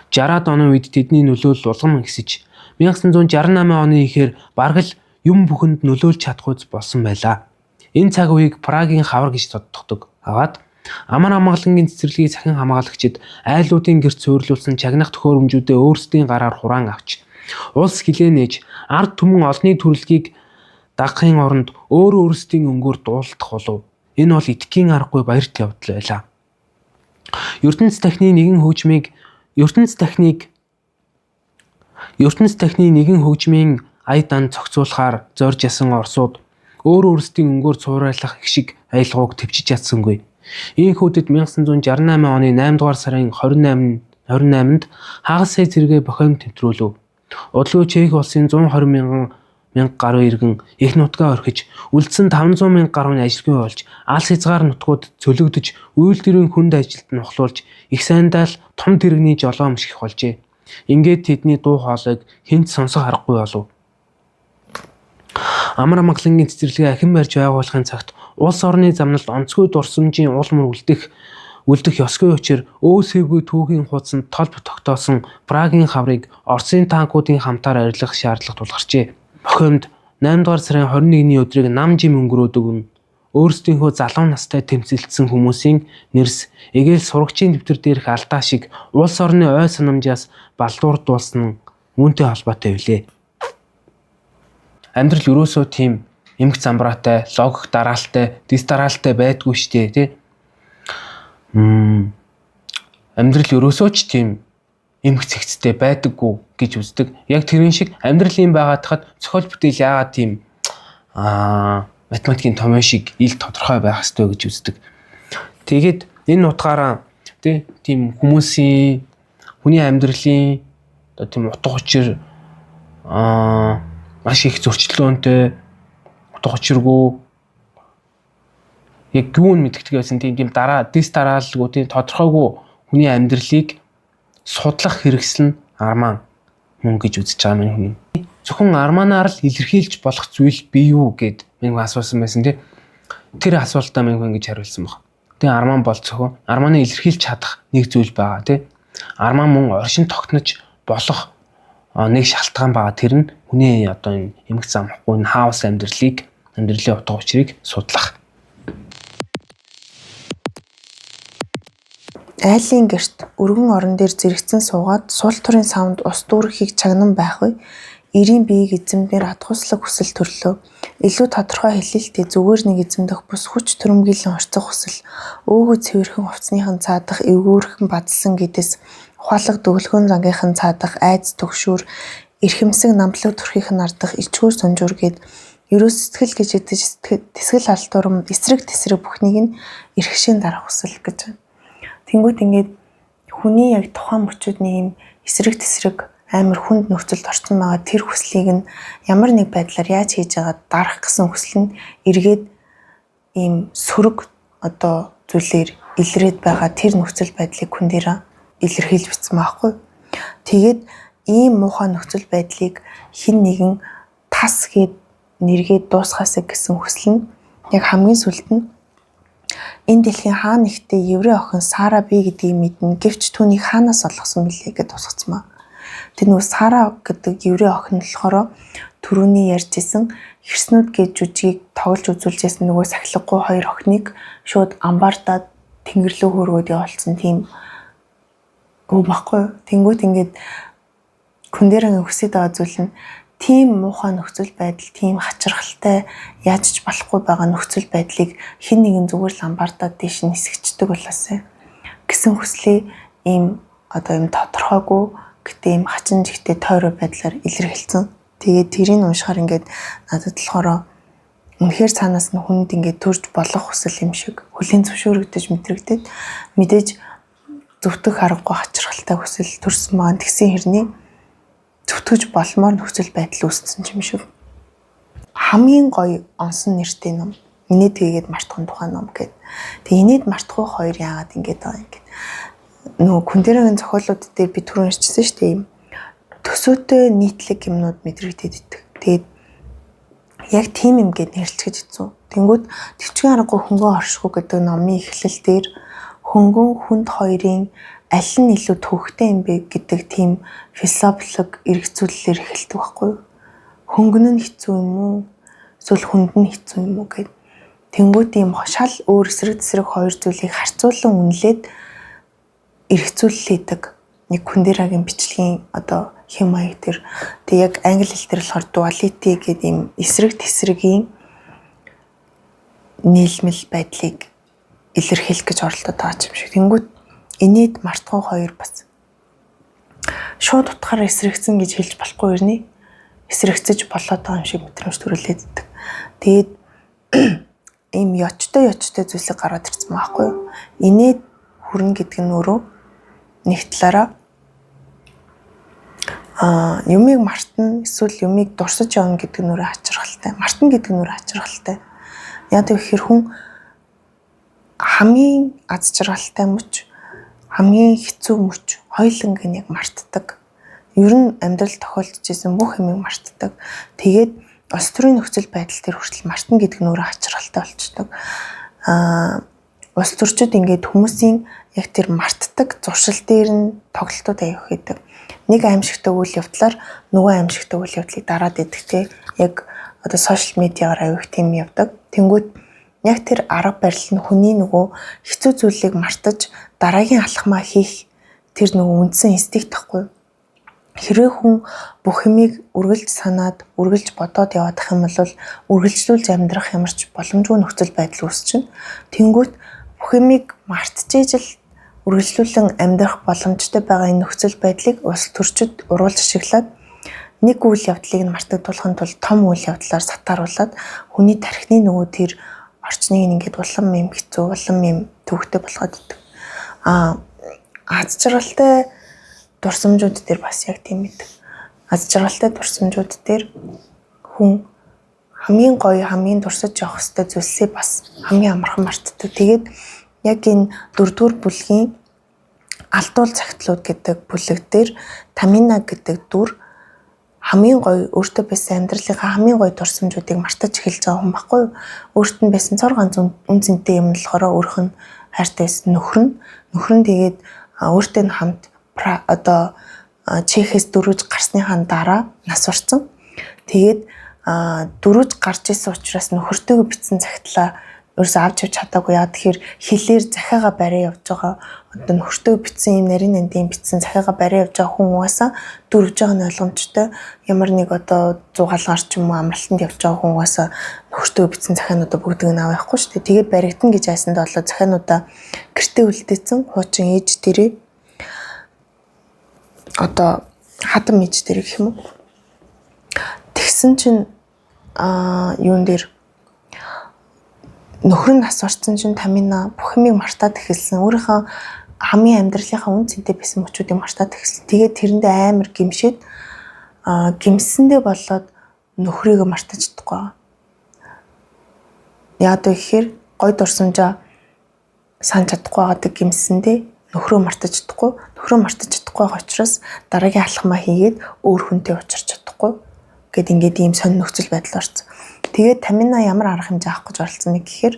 60-аад оны үед тэдний нөлөөлөл улам ихсэж 1968 оны ихээр бараг л юм бүхэнд нөлөөлж чадхуйц болсон байлаа. Энэ цаг үеийг Прагийн хавар гэж тодтогдог. Агаад амар амгалангийн цэцэрлэгийг цахин хамгаалагчид айлуудын гэрт суйрлуулсан чагнах төхөөрөмжүүдээ өөрсдийн гараар хураан авч улс хилээ нээж ард түмэн олонний төрөлхийг дагахын оронд өөрсдийн өнгөөр дуулдах болов. Энэ бол итгэхийн аргагүй баярт явдал байлаа. ертөнц тахны нэгэн хөгжмийн аядан цогцуулахаар зорж ясан Оросууд өөрсдийн өнгөөр цуурайлах их шиг аялгауг төвчж ядсангүй. Ийхүүдэд 1968 оны 8 дугаар сарын 28-нд хагас сая зэрэгэ Бохем тэмтрүүлв. Удалгүй Чех улсын 120 мянган гаруй иргэн их нутгаа орхиж үлдсэн 500 мянга гаруй ажилгүй болж алс хязгаар нутгууд цөлөгдөж үйлдвэрийн хүнд ажилд нухлуулж их сайндаа л том тэрэгний жолоом ших болжээ. Ингээд тэдний дуу хоолойг хинт сонсох аргагүй болов. Амар амгалангийн цэцэрлэгээ ахин барьж байгуулахын цагт улс орны замналд онцгой дурсамжийн уул мөр үлдэх ёсгүй учир өөсөөгүй түүхийн хуудсанд толб тогтоосон Прагийн хаврыг Оросын танкуудын хамтаар арилгах шаардлага тулгарчээ. Бохемд 8 дугаар сарын 21-ний өдрийг нам жим өнгөрөөдөг нь өөрсдийнхөө залуу настай тэмцэлдсэн хүмүүсийн нэрс эгээл сурагчийн дэвтэр дээрх алдаа шиг улс орны ой санамжаас балдуурдуулсан үүнтэй холбоотой билээ. Амьдрал ерөөсөө тийм эмх замбраатай, логик дараалтай, дистаралтай байдгүй штэ тий. Амьдрал ерөөсөө ч тийм эмх цэгцтэй байдаггүй гэж үздэг. Яг тэрэн шиг амьдралын байгаадахад зохиол бүтээл яагаад тийм математикийн томьёо шиг ил тодорхой байх ёстой гэж үздэг. Тэгээд энэ утгаараа тийм хүний амьдралын одоо тийм утга учир маш их зөрчлөөнтэй утга учиргүй яг гүн мэддэг байсан тийм дистаралгүй тийм тодорхойгүй хүний амьдралыг судлах хэрэгсэл нь арман мөн гэж үзэж байгаа юм хүн. Зөвхөн арманаар л илэрхийлж болох зүйл бий юу гэд минь асуусан байсан тий. Тэр асуултаа минь хүн ингэж хариулсан баг. Тэгээ арман бол зөвхөн арманы илэрхийлж чадах нэг зүйл байгаа тий. Арман мөн оршин тогтнож болох нэг шалтгаан байгаа. Тэр нь хүний одоо энэ эмх замхгүй хаос амьдралын утга учирыг судлах. Айлын гэрт өргөн орон дээр зэрэгцэн суугаад сул турын савнд ус дүүрэхийг чагнан байх үе эрийн биеийг эзэмдээр хатгууслаг хүсэл төрлөө. Илүү тодорхой хэлэлтээ зүгээр нэг эзэмдэх бус хүч төрөмгийлэн орцох хүсэл өөгөө цэвэрхэн хувцсныхан цаадах эвгүүрхэн бадсан гэдэс ухаалаг дөвлгөн зангийнхан цаадах айц төгшүүр эрхэмсэг намтлаг төрхийнхэн ардах ичгүүр сунжуур гэд ерөөс сэтгэл гэж ядаж тэсгэл алтурам эсрэг тэсрэг бүхнийг нь эрхшийн дарах хүсэл гэж байна. Тэнгүүт ингээд хүний яг тухайн мөчүүд нэг юм эсрэг тэсрэг амар хүнд нөхцөлд орсон байгаа тэр хүслийг нь ямар нэг байдлаар яаж хийж байгаа дарах гэсэн хүсэл нь эргээд ийм сөрөг одоо зүйлээр илрээд байгаа тэр нөхцөл байдлыг хүн дээр илэрхийлж бичсэн байхгүй. Тэгээд ийм муухай нөхцөл байдлыг хэн нэгэн тас гээд нэргээд дуусгаасаа гэсэн хүсэл нь яг хамгийн сүлд нь энэ дэлхийн хаа нэгтээ еврей охин Сара бий гэдгийг мэднэ. Гэвч түүнийг хаанаас олгосон бэлээ гэдээ тусгацмаа. Тэр нөгөө Сара гэдэг еврей охин болохоор түрүүний ярьжсэн хэрснүүд гэж жүжигийг тоглож үзүүлжсэн нөгөө сахилгагүй хоёр охиныг шууд амбаардаад тэнгэр рүү хөргөөд явуулсан тийм өө баггүй. Тэнгүүт ингээд Кундерагийн хүсэж байгаа зүйл нь тийм муухай нөхцөл байдал, тийм хачирхалтай яаж ч болохгүй байгаа нөхцөл байдлыг хэн нэгэн зүгээр л амбаардаад дэш нисгчдэг болоосай гэсэн хүслээ ийм одоо ийм тодорхойгүй гэтээ ийм хачин жигтэй тойроо байдлаар илэрхийлсэн. Тэгээд тэрийг уншихаар ингээд надад болохоор үнэхээр цаанаас нь хүнд ингээд төрж болох хүсэл юм шиг хөлийн зөвшөөрөгдөж мэдрэгдээд мэдээж зөвтгөх аргагүй хачирхалтай хүсэл төрсөн маань тэгсэн хэрний зөвтгөж болмоор нөхцөл байдал үүссэн юм шиг. Хамгийн гоё онсон нэртэй ном Инээд тэгээд мартахын тухай ном гэдэг. Тэгээ Инээд мартахгүй хоёр яагаад ингэж байгаа юм гээд. Нөгөө Кундерагийн зохиолууд дээр би түрүү ирчихсэн шүү дээ юм. Төсөөтэй нийтлэг юмнууд мэдрэгдээд идэг. Тэгээд яг тийм юм гээд нэрлэлцэж ийцэн. Тэнгүүд төвчгийн аргагүй хөнгөн оршихуй гэдэг номын эхлэл дээр хөнгөн хүнд хоёрын аль нь илүү төвхтэй юм бэ гэдэг тийм философик эргцүүлэлээр эхэлдэг байхгүй юу? Хөнгөн нь хэцүү юм уу? Эсвэл хүнд нь хэцүү юм уу гэд. Тэнгүүд ийм шал өөр эсрэг тесрэг хоёр зүйлийг харьцуулан үнэлээд эргцүүлэлээдэг. Нэг Кундерагийн бичлэгийн одоо хэм маяг төр. Тэг яг англи хэл дээр болохоор duality гэдэг ийм эсрэг тесрэгийн нийлмэл байдлыг илэрхийлэх гэж оролдоод байгаа юм шиг. Тэнгүүд Инээд мартахгүй хоёр бас шууд утгаараа эсрэгцэн гэж хэлж болохгүй юуны эсрэгцэж болоод байгаа юм шиг мэдрэмж төрүүлээд идэг. Тэгээд ийм ёчтой зүйлсийг гараад ирсэн байхгүй юу? Инээд хүрнэ гэдэг нь өөрөө нэг талаараа юмыг мартна эсвэл юмыг дурсаж явна гэдэг нь өөрөө хачирхалтай. Мартна гэдэг нь өөрөө хачирхалтай. Яг тэгэхээр хүн хамгийн аз жаргалтай мөч хамгийн хэцүү мөч хоёуланг нь яг мартдаг. Ер нь амьдрал тохиолдож исэн бүх юмыг мартдаг. Тэгээд улс төрийн нөхцөл байдал дээр хүртэл мартна гэдэг нь өөрөө хачирхалтай болчдөг. Улс төрчид ингээд хүмүүсийн яг тэр мартдаг зуршил дээр нь тоглолтууд аяах гэдэг. Нэг аимшигтай үйл явдлаар нөгөө аимшигтай үйл явдлыг дараад идэх те яг одоо сошиал медиагаар аяах тийм явдаг. Тэнгүүд яг тэр арга барил нь хүний нөгөө хэцүү зүйлийг мартаж дараагийн алхмаа хийх тэр нөгөө үндсэн инстинкт тахгүй. Хэрвээ хүн бүх юмыг үргэлж санаад, үргэлж бодоод явах юм бол үргэлжлүүлж амьдрах ямарч боломжгүй нөхцөл байдал үүсчин. Тэнгүүт бүх юмыг мартчихэж л үргэлжлүүлэн амьдрах боломжтой байгаа энэ нөхцөл байдлыг улс төрчид уруулж ашиглаад нэг үйл явдлыг мартагдуулахын тулд том үйл явдлаар сатааруулаад хүний тархины нөгөө тэр орчныг ингээд улам юм хэцүү, улам юм төвөгтэй болгоод идэг. Аз жаргалтай дурсамжууд дээр бас яг тийм байдаг. Аз жаргалтай дурсамжууд дээр хүн хамгийн гоё, хамгийн дурсаж явах хэвээр зүйлсээ бас хамгийн амархан мартдаг. Тэгээд яг энэ 4-р бүлгийн алдуул цагтлууд гэдэг бүлэг дээр Тамина гэдэг дүр хамгийн гоё өөртөө байсан амьдралынхаа хамгийн гоё дурсамжуудыг мартаж эхэлж байгаа хүн баггүй юу? Өөрт нь байсан цор ганц үн цэнтэй юм болохоор өөрх нь хайртай байсан нөхөр нь тэгээд өөртөө хамт одоо Чехээс дөрвөж гарсныхаа дараа нас орсон. Тэгээд дөрвөж гарч исэн учраас нөхөртөөгөө битсэн цагтлаа ерөөсөө авч явж чадаагүй. Яа тэгэхээр хилээр захиагаа барай явж байгаа. Одоо нөхөртөө битсэн юм нарийн нандин битсэн захиагаа барай явж байгаа хүн угаасаа дөрвж байгаа нь ойлгомжтой. Ямар нэг одоо зугаалгаар ч юм уу амралтанд явж байгаа хүн угаасаа нөхөртөө битсэн захиануудаа бүгдийг нь авахгүй шүү дээ. Тэгээд баригдана гэж айсандаа болоо захиануудаа гэртээ үлдээсэн хуучин ээж дээрээ одоо хатам ээж дээр гэх юм уу. Тэгсэн чинь юун дээр нөхөр нь нас орсон чинь Тамина бүх юмыг мартаад эхэлсэн. Өөрийнхөө хамгийн амьдралынхаа үн цэнтэй байсан мөчүүдийг мартаад эхэлсэн. Тэгээд тэрэндээ амар гимшээд гимсэндээ болоод нөхрийгөө мартаж чадахгүй. Яагаад вэ гэхээр гой дурсамжаа санаж чадахгүй байгадаг гимсэндээ нөхрөө мартаж чадахгүй. Нөхрөө мартаж чадахгүй байгаа учраас дараагийн алхмаа хийгээд өөр хүнтэй уулзч чадахгүй. Ингээд ийм сонир нөхцөл байдал орсон. Тэгээд Тамина ямар арга хэмжээ авах гэж оролцсон нэг гэхээр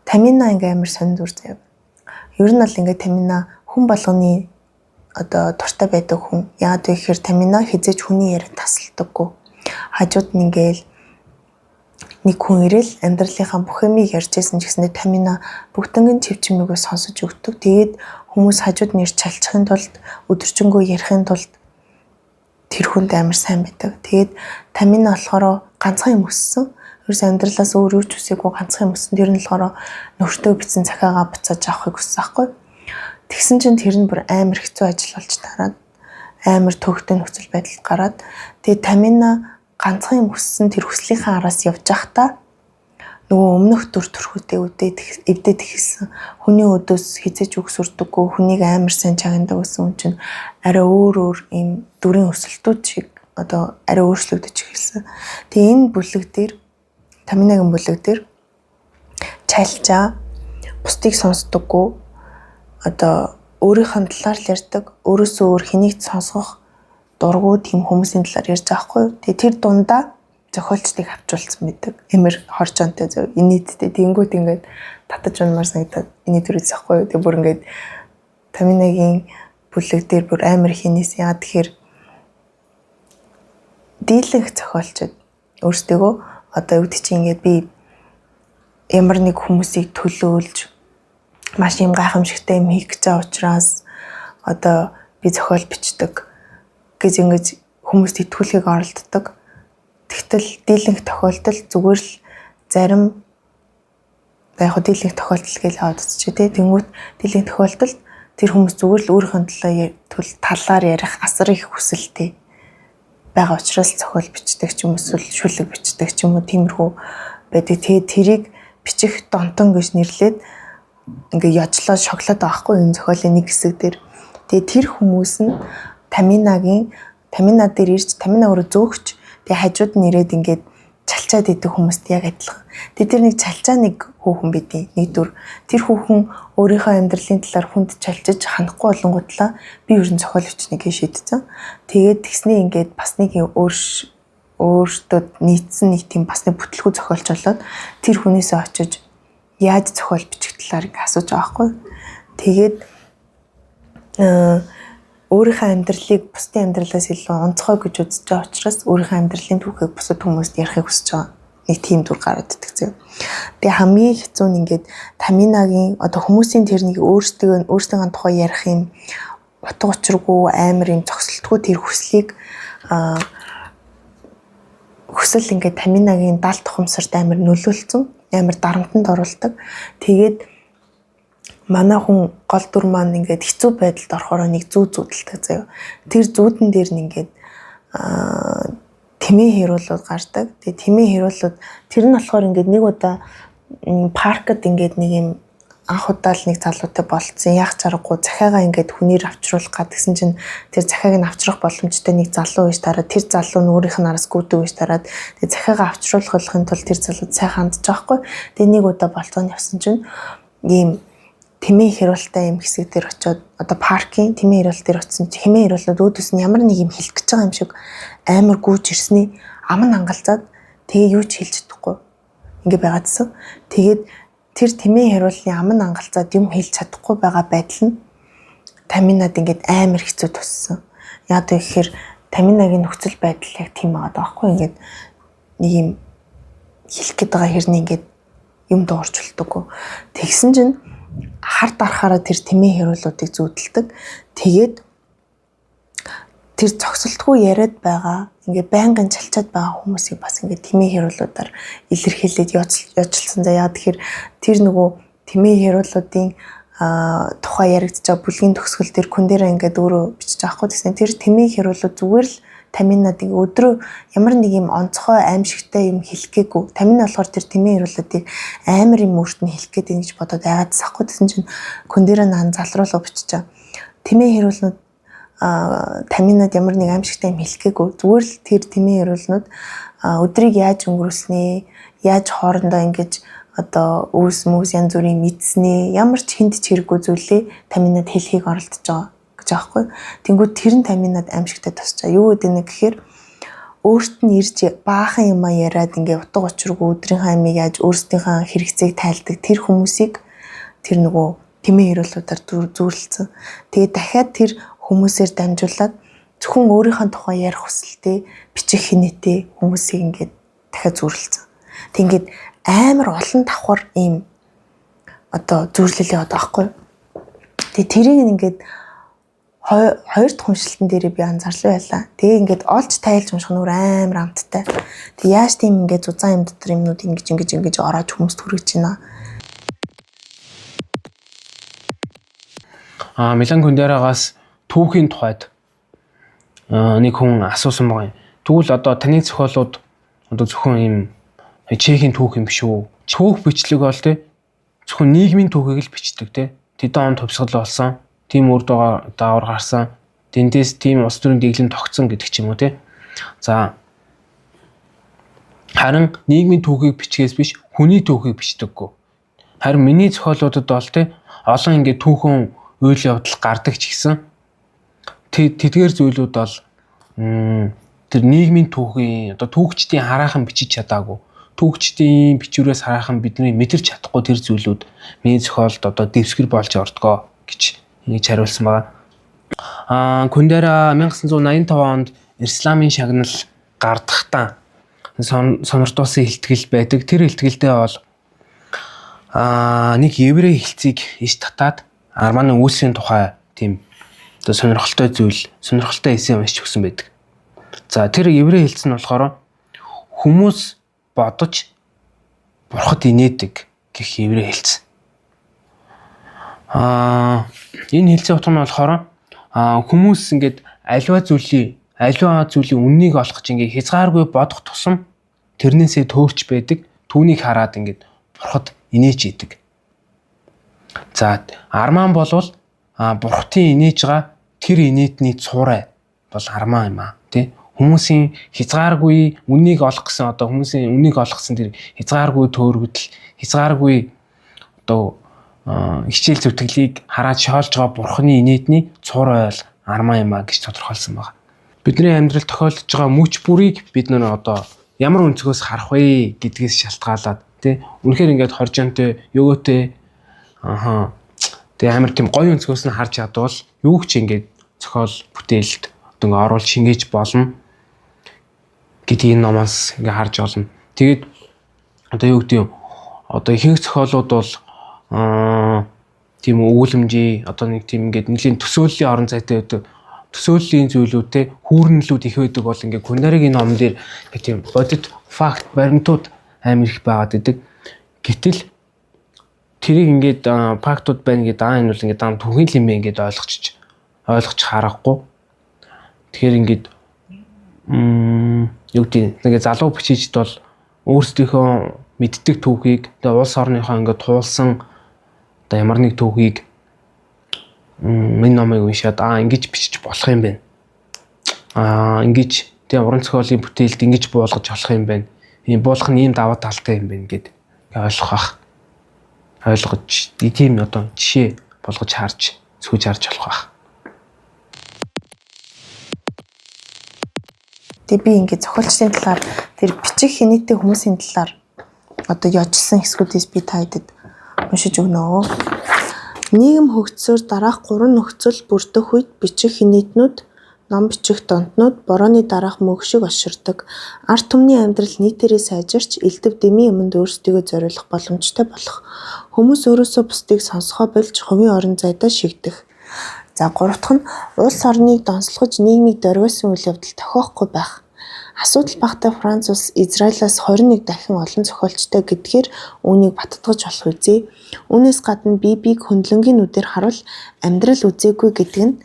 Тамина ингээ амар сонир дүр заяа. Ер нь бол ингээ Тамина хүн болгоны одоо дуртай байдаг хүн. Яагаад вэ гэхээр Тамина хизээж хүний яриаг тасалдаггүй. Хажууд нь ингээл нэг хүн ирэл амьдралынхаа бүх юмыг ярьжсэн ч гэсэндээ Тамина бүгднгэн чивчмээгөө сонсож өгдөг. Тэгээд хүмүүс хажууд нь ирж чалчихын тулд өдөржингөө ярихын тулд тэр хүнд амар сайн байдаг. Тэгээд Тамина болохоор ганцхан юм өссөн. Ерөөс амьдралаас өөр юу ч үсээгүй ганцхан юм өссөн. Тэр нь болохоор нөхөртөө бичсэн цахиагаа буцааж авахыг хүссэн байхгүй. Тэгсэн чинь тэр нь бүр амар хэцүү ажил болж тараад амар төвөгтэй нөхцөл байдал гараад тэгээд Тамина ганцхан юм хүссэн тэр хүслийнхаа араас явж байхдаа нөгөө өмнөх дүр төрхөдөө эвдээд ихсэн хүний өдөөс хизэж үг сүрдэггүй хүнийг амар сайн чагнадаг гэсэн хүн чинь арай өөр ийм дүрийн өсөлтүүд шиг одоо арай өөрчлөгдөж эхэлсэн. Тэгээ энэ бүлэг дээр Таминагийн бүлэг дээр чалчаа бусдыг сонсдоггүй одоо өөрийнхөө талаар л ярьдаг, өөрөөсөө өөр хэнийг сонсгох дургу тийм хүмүүсийн талаар ярьж байгаа хгүй. Тэгээ тэр дундаа зохиолчдыг авчулсан байдаг. Эмэр хоржонтой зөв инээдтэй тэнгүүд ингээд татаж унмаар санагдаад инээд үрээс ахгүй. Тэгээ бүр ингээд Таминагийн бүлэг дээр бүр амар хийнээс яа тэгэхээр дийлэнх зохиолчд өөрсдөө одоо юу гэдэг чинь ингээд би ямар нэг хүмүүсийг төлөөлж маш юм гайхамшигтай юм хийх гэж байгаа учраас одоо би зохиол бичдэг гэж ингэж хүмүүст итгүүлэхийг оролддог. Тэгтэл дийлэнх тохиолдол зүгээр л зарим яг дийлэнх тохиолдол гэж аваад үзчихэ тий. Тэнгүүт дийлэнх тохиолдолд тэр хүмүүс зүгээр л өөрийнхөө талаар ярих асар их хүсэлтэй байгаа учраас зохиол бичдэг ч юм уу шүлэг бичдэг ч юм уу тиймэрхүү байдаг. Тэгээд тэрийг бичих донтон гэж нэрлээд ингээ яжлаа шоколад авахгүй энэ зохиолын нэг хэсэг дээр. Тэгээ тэр хүмүүс нь Тамина дээр ирж Тамина өөрөө зөөгч тэгээ хажууд нь ирээд ингээд чалчаад идэх хүмүүст яг адилхан. Тэгээ тэр нэг чалчаа нэг хүүхэн байдیں۔ Нэг дүр. Тэр хүүхэн өөрийнхөө амьдралын талаар хүнд чалчиж ханахгүй болонгуудлаа би ер нь зохиол бичнийг шийдсэн. Тэгээд тэгснээ ингээд бас нэг өөртөө нийцсэн нэг тийм бас нэг бүтлгүү зохиолч болоод тэр хүнээсээ очиж яаж зохиол бичих талаар ингээ асууж байгаа хгүй. Тэгээд өөрийнхөө амьдралыг бусдын амьдралаас илүү онцгой гэж үзэж байгаа учраас өөрийнхөө амьдралын түүхийг бусад хүмүүст ярихыг хүсэж байгаа. Нэг тийм дүр гараад идэх зэ. Тэгээ хамгийн хэцүү нь ингээд Таминагийн одоо хүмүүсийн тэр нэг өөрсдөө тухай ярих юм утга учиргүй амар юм зогсолтгүй тэр хүслийг хүсэл ингээд Таминагийн далд тухамсарт амар нөлөөлсөн. Амар дарамтанд оруулдаг. Тэгээд манай хүн гол дүр маань ингээд хэцүү байдалд орохоор нэг зүүдэлдэг заяа. Тэр зүүдэн дээр нь ингээд тэмээ хэрүүлүүд гардаг. Тэгээ тэмээ хэрүүлүүд тэр нь болохоор ингээд нэг удаа паркд ингээд нэг юм анх удаа л нэг залуутай болцсон. Яг чаргагүй захиагаа ингээд хүнээр авчруулах гэдгсэн чинь тэр захиаг нь авчрах боломжтой нэг залуу биш тараад тэр залуу нь өөрийнх нь араас гүйдэг биш тараад тэгээ захиагаа авчруулахын тулд тэр залууд сайн хандж байгаа хгүй. Тэгээ нэг удаа болцоонд явсан чинь ийм тэмээ хэрүүлтэй юм хэсэг дээр очиод одоо паркийн тэмээ хэрүүл дээр очисон чи хэмээ хэрүүлүүд өөдөөс нь ямар нэг юм хэлэх гэж байгаа юм шиг амар гүйж ирсний ам нь ангалзаад тэгээ юу ч хэлж чадахгүй ингээ байгаадсан. Тэгээд тэр тэмээ хэрүүлний ам нь ангалзаад юм хэлж чадахгүй байгаа байдал нь Таминад ингээд амар хэцүү туссан. Яагаад гэхээр Таминагийн нөхцөл байдал яг тийм байгаа даахгүй ингээд нэг юм хэлэх гээд байгаа хэрний ингээд юм доорч болтгоо. Тэгсэн чинь хар дарахаараа тэр тэмээ хэрүүлүүдийг зүүдэлдэг. Тэгээд тэр зогсолтгүй яриад байгаа ингээд байнгын чалчаад байгаа хүмүүсийг бас ингээд тэмээ хэрүүлүүдээр илэрхийлээд яочлсон. За яа тэгэхээр тэр нөгөө тэмээ хэрүүлүүдийн тухай яригдж байгаа бүлгийн төгсгөл тэр хүн дээрээ ингээд өөрөө бичиж авахгүй гэсэн. Тэр тэмээ хэрүүлүүд зүгээр л Таминад өдрөө ямар нэг юм онцгой аимшигтай юм хэлэхгээгүй. Тамина болохоор тэр тэмээ хэрүүлүүдийг амар юм өөрт нь хэлэх гээд ингэж бодоод айгаад сахгүй гэсэн чинь хүн дээрээ наан залруулга бичиж. Тэмээ хэрүүлнүүд Таминад ямар нэг аимшигтай юм хэлэхгээгүй. Зүгээр л тэр тэмээ хэрүүлнүүд өдрийг яаж өнгөрүүлснээ, яаж хоорондоо ингэж одоо үүс янз бүрийн мэдснээ ямар ч хүнд ч хэрэггүй зүйлээ таминад хэлхийг оролдож байгаа гэж аахгүй. Тэнгүүд тэр нь таминад аимшигтай тусчаа. Юу гэдэг нь гэхээр өөрт нь ирж баахан юм яриад ингээ утга учиргүй өдрийнхөө амийг яаж өөрсдийнхөө хэрэгцээг тайлдаг тэр хүмүүсийг тэр нөгөө тэмээ хэрүүлүүдээр зүүрлэлцэн. Тэгээд дахиад тэр хүмүүсээр дамжуулаад зөвхөн өөрийнхөө тухай ярих хүсэлтэй бичих хинэтээ хүмүүсийг ингээд дахиад зүүрлэлцэн. Тэг ингээд амар олон давхар ийм одоо зүүрлэлээ одоо аахгүй. Тэгээ тэрийг ингээд хоёр дахь уншилтан дээр би анзаарлаа байлаа. Тэгээ ингээд олж тайлж унших нь амар амттай. Тэг яаж тийм ингээд зузаан юм дотор юмнууд ингэж ороод хүмүүст хүрэж байна. Милан Кундерагаас түүхийн тухайд нэг хүн асуусан байгаа юм. Тэгвэл одоо таны зохиолууд одоо зөвхөн ийм чехийн түүх юм биш үү? Түүх бичлэг бол тэ зөвхөн нийгмийн түүхийг л бичдэг тэ. Тэдэн он төвсгөл болсон, тийм үр даавар гарсан, тэндээс тийм улс төрийн дэглэм тогтсон гэдэг ч юм уу тэ. За харин нийгмийн түүхийг бичгээс биш хүний түүхийг бичдэггүй. Харин миний зохиолуудад бол тэ олон ингээд түүхэн үйл явдал гардаг ч гэсэн тэдгээр зүйлүүд бол тэр нийгмийн түүхийн одоо түүхчдийн хараахан бичиж чадаагүй. Түүхчдийн бичвэрээс хараахан бидний мэдэрч чадахгүй тэр зүйлүүд миний зохиолд одоо дэвсгэр болж ордгоо гэж ингэж хариулсан байна. Кундера 1985 онд исламын шагнал гардахдаа сонирдуулсан илтгэл байдаг. Тэр илтгэлдээ бол нэг еврей хэлцийг иш татаад Арманы үүсвэрийн тухай тийм одоо сонирхолтой зүйл, сонирхолтой эссе уншиж өгсөн байдаг. За тэр еврей хэлц нь болохоор хүмүүс бодож бурхад инээдэг гэх еврей хэлц. Энэ хэлцийн утга нь болохоор хүмүүс ингээд аливаа зүйлийн үннийг олох гэж ингээд хязгааргүй бодох тусам тэрнээсээ төөрч байдаг. Түүнийг хараад ингээд бурхад инээж идэг. За арман болвол бурхтын инээж байгаа тэр инээдний цуурай бол арман юм аа тий. Хүмүүсийн хязгааргүй үннийг олох гэсэн одоо хүмүүсийн үннийг олох гэсэн тэр хязгааргүй төөргөдөл хязгааргүй одоо хичээл зүтгэлийг хараад шоолж байгаа бурхны инээдний цуурай бол арман юм аа гэж тодорхойлсон байна. Бидний амьдралд тохиолдож байгаа мөч бүрийг бид нөр одоо ямар өнцгөөс харах вэ гэдгээс шалтгаалаад тий. Үнэхээр ингээд хоржонтой, өгөөтэй тэгээ амар тийм гоё өнцгөөс нь харж чадвал юу ч ингээд зохиол бүтээлд одоо ингээд оруулж шингээж болно гэдгийг номоос ингээд харж олно. Тэгээд одоо юу гэдэг юм одоо ихэнх зохиолууд бол тийм өгүүлэмжийн одоо нэг тийм ингээд нэлийн төсөөллийн орон зайтай байдаг. Төсөөллийн зүйлүүдтэй хүүрнэлүүд их байдаг бол ингээд Кундерагийн номон дээр тийм бодит факт баримтууд амар их байгаад байдаг. Гэтэл тэрийг ингээд фактууд байна гэдэг энэ бол ингээд түүхийн юм ингээд ойлгож харахгүй. Тэгэхээр ингээд юу гэдэг нэг залуу бичижд бол өөрсдийнхөө мэддэг түүхийг тэгээ улс орныхоо ингээд туулсан одоо ямар нэг түүхийг энэ номыг уншаад ингэж бичиж болох юм байна. Ингэж тэгээ уран зохиолын бүтээлд ингэж буулгаж болох юм байна. Ийм буулгах нь ийм даваа талтай юм байна гэд ойлгож тийм одоо жишээ болгож харж сүүж харж болох байх. Тэгээ би ингээд зохиолчдын талаар тэр бичих хинэттэй хүмүүсийн талаар одоо яжсан хэсгүүдээс би та хэдэд уншиж өгнө. Нийгэм хөгжсөөр дараах 3 нөхцөл бүрдэх үед бичих хинэтнүүд ном бичих донтнууд борооны дараах мөгшиг оширдог. Арт түмний амьдрал нийтээрээ сайжирч элдв дэмий юмд өөрсдийгөө зориулах боломжтой болох. Хүмүүс өөрөөсөө бусдыг сонсгоо болж хувийн орон зайдаа шигдэх. За 3 дахь нь улс орныг донслохож нийгмийг дөрвөөсөн үйл явдал тохиохгүй байх. Асуудал багтаа Франц улс Израилаас 21 дахин олон зохиолчтой гэдгээр үүнийг баттгаж болох үзье. Үүнээс гадна бибиг хөндлөнгийн нүдээр харуул амьдрал үзээгүй гэдэг нь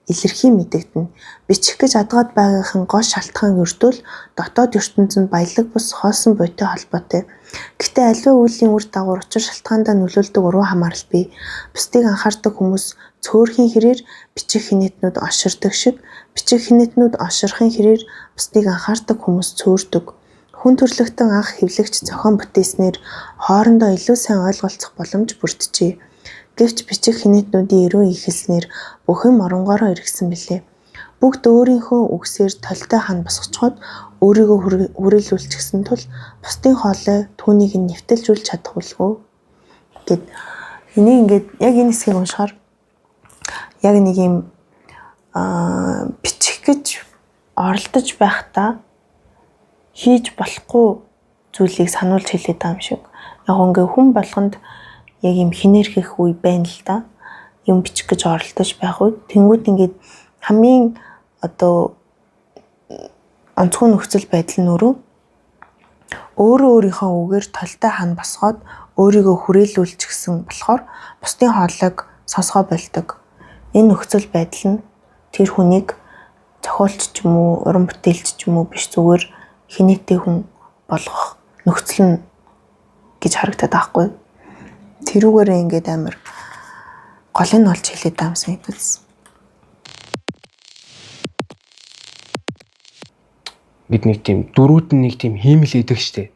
илэрхий мэдэгдэнэ. Бичих гэж адгаад байгаагийн гол шалтгаан өртөөл дотоод ертөнцөнд баялаг бус хоосон буйтай холбоотой. Гэхдээ аливаа үеийн үр дагавар учир шалтгаандаа нөлөөлдөг уруу хамаарал бий. Бусдыг анхаардаг хүмүүс цөөрхийн хэрээр бичих хинэтнүүд оширдог шиг бичих хинэтнүүд оширхын хэрээр бусдыг анхаардаг хүмүүс цөөрдөг. Хүн төрөлхтөн анх хэвлэгч зохион бүтээснээр хоорондоо илүү сайн ойлголцох боломж бүрджээ. Гэвч бичих хинэтнүүдийн эрүүн ихэлснээр бүх юм оронгороо иргсэн билээ. Бүгд өөрийнхөө үгсээр толтой хан босгочход өөрийгөө хүрээлүүлчихсэн тул бусдын хоолой түүнийг нэвтэлжүүлж чадахгүй гэд энийг ингээд яг энэ хэсгийг уншихаар яг нэг юм бичих гэж оролдож байхдаа хийж болохгүй зүйлийг сануулж хэлээд байгаа юм шиг. Яг ингээ хүн болгонд яг юм хинэрхэх үе байна л да. Юм бичих гэж оролдож байх үед тэнгуут ингээд хамгийн одоо онцгой нөхцөл байдал нь өөрөө өөрийнхөө үгээр толтой хан босгоод өөрийгөө хүрээлүүлчихсэн болохоор бусдын хоолойг сонсгоо болдог. Энэ нөхцөл байдал нь тэр хүнийг зохиолч ч юм уу, уран бүтээлч ч юм уу биш зүгээр хинээтэй хүн болгох нөхцөл нь гэж харагдаад байхгүй. Тэрүүгээрээ ингээд амар гол нь болж хэлээд байгаа юм санагдсан. Бид нэг тийм дөрүүд нь нэг тийм хиймэл идэг штэ.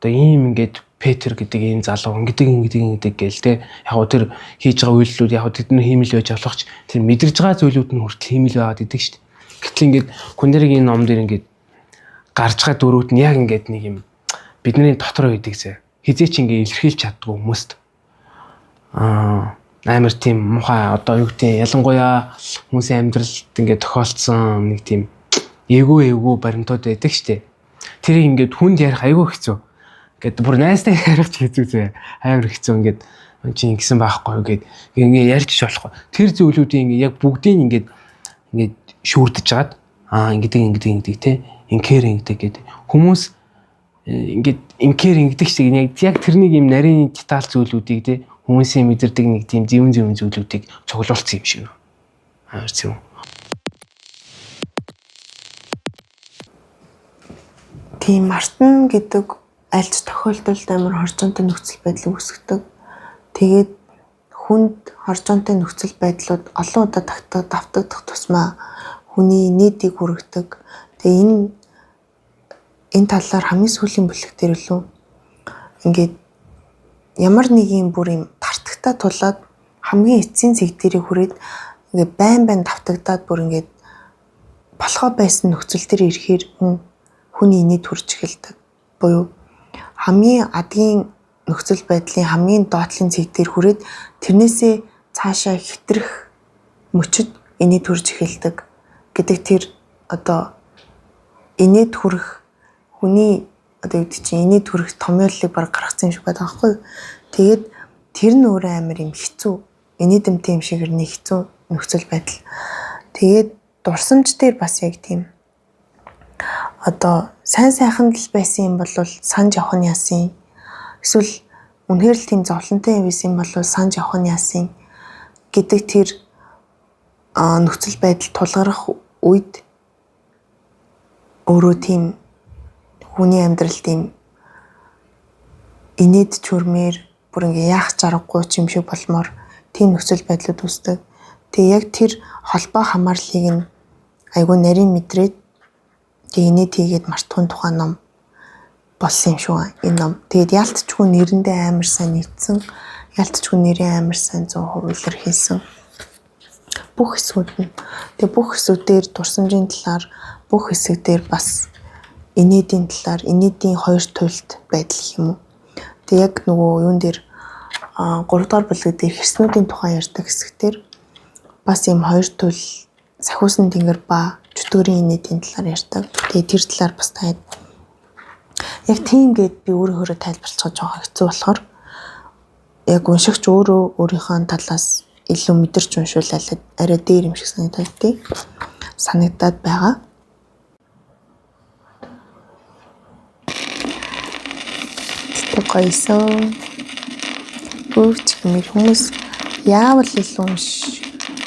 Одоо ийм ингээд Петр гэдэг ийм залуу ингээд гээл те. Яг гоо тэр хийж байгаа үйлдэлүүд яг тэд нар хиймэл байж болох ч тэр мэдэрж байгаа зүйлүүд нь хүртэл хиймэл байгаад идэг штэ. Гэтэл ингээд Кундергийн ном дээр ингээд гарч байгаа дөрүүд нь яг ингээд нэг юм бидний дотор байдаг зэ. Хизээ ч ингээд илэрхийлж чаддгүй хүмүүст. Амар тийм мухай одоо юу гэдэг ялангуяа хүмүүсийн амьдралд ингээд тохиолдсон нэг тийм эвгүй баримтууд байдаг штэ. Тэрийг ингээд хүнд ярих айгүй хэцүү. Ингээд бүр найстай ярих ч хэцүү зэ. Амар хэцүү ингээд чи ингэсэн байхгүй гэд ингээд ярьж болохгүй. Тэр зүйлүүдийн ингээд яг бүгдийг ингээд шүүрдэж жагаад ингээд те инкер ингэдэг гэдэг. Хүмүүс ингээд инкер ингэдэг шиг яг тэрнийг юм нарийн деталь зүйлүүдийг те хүмүүсийн мэдэрдэг нэг тийм зэвэн зүйлүүдийг цуглуулсан юм шиг. Амар зөв. Тийм Мартин гэдэг альч тохиолдолд амар хоржонтой нөхцөл байдал үүсгдэг. Тэгээд хүнд хоржонтой нөхцөл байдлууд олон удаа давтагдах тусмаа хүний нийтийг хүргэдэг. Тэгээ энэ талаар хамгийн сүүлийн бүлэг дээр лөө ингээд ямар нэг юм бүр юм тартагтаа тулаад хамгийн эцсийн зэг дээрээ хүрээд ингээд байн давтагдаад бүр ингээд болохоо байсан нөхцөл дээр ирэхээр хүний нийт хүрч эхэлдэг. Буюу хамгийн адгийн нөхцөл байдлын хамгийн доотлын зэг дээр хүрээд тэрнээсээ цаашаа хитрэх мөчөд инээд хүрч эхэлдэг гэдэг тэр одоо инээд хүрэх хүний одоо юу чинь инээд хүрэх томьёоллыг баг гаргацсан юм шиг байдаг аахгүй. Тэгээд тэр нь өөрөө амар юм хэцүү. Инээдэмтэй юм шиг нэг хэцүү нөхцөл байдал. Тэгээд дурсамж дээр бас яг тийм одоо сайхан л байсан юм бол санаж явах нь яасан. Эсвэл үнэхээр л тийм зовлонтой байсан юм бол санаж явах нь яасан гэдэг тэр нөхцөл байдал тулгарх үед өөрөө тийм хүний амьдрал тийм инээд чүрмээр бүр ингээ яах чаргагүй юм шиг болмоор тийм нөхцөл байдлууд үүсдэг. Тэгээ яг тэр холбоо хамаарлыг нь айгүй нарийн мэдрээд тэгээ инээд хийгээд мартахын тухай ном болсон юм шүү энэ ном. Тэгээд яалтчгүй нэрэндээ амар сайн нийцсэн. Яалтчгүй нэрээ амар сайн 100% илэрхийлсэн. Бүх хэсгүүд нь. Тэгээ бүх хэсгүүдээр дурсамжийн талаар, бүх хэсгүүдээр бас инээдийн талаар, инээдийн хоёр туйлт байдал юм уу. Тэгээ яг нөгөө юун дээр 3 дугаар бүлэг дээр хэрснүүдийн тухай ярьдаг хэсгээр бас юм хоёр туйл сахиусан тэнгэр ба чөтгөрийн инээдийн талаар ярьдаг. Тэгээ тэр талаар бас таад яг тийм гээд би өөрөөрөө тайлбарлацгааж байгаа хэцүү болохоор яг уншигч өөрөө өөрийнхөө талаас илүү мэдэрч уншуулаад арай дээр юм шиг санагдаад байгаа. Тэг гоёсон. Бүгд хүмүүс яавал илүү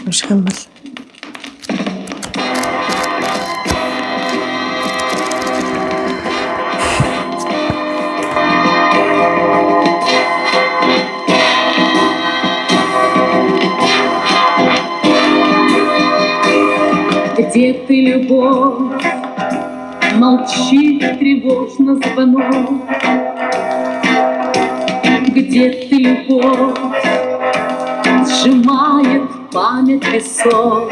унших юм бол Где ты, любовь, Молчит тревожно звонок. Где ты, любовь, сжимает память песок.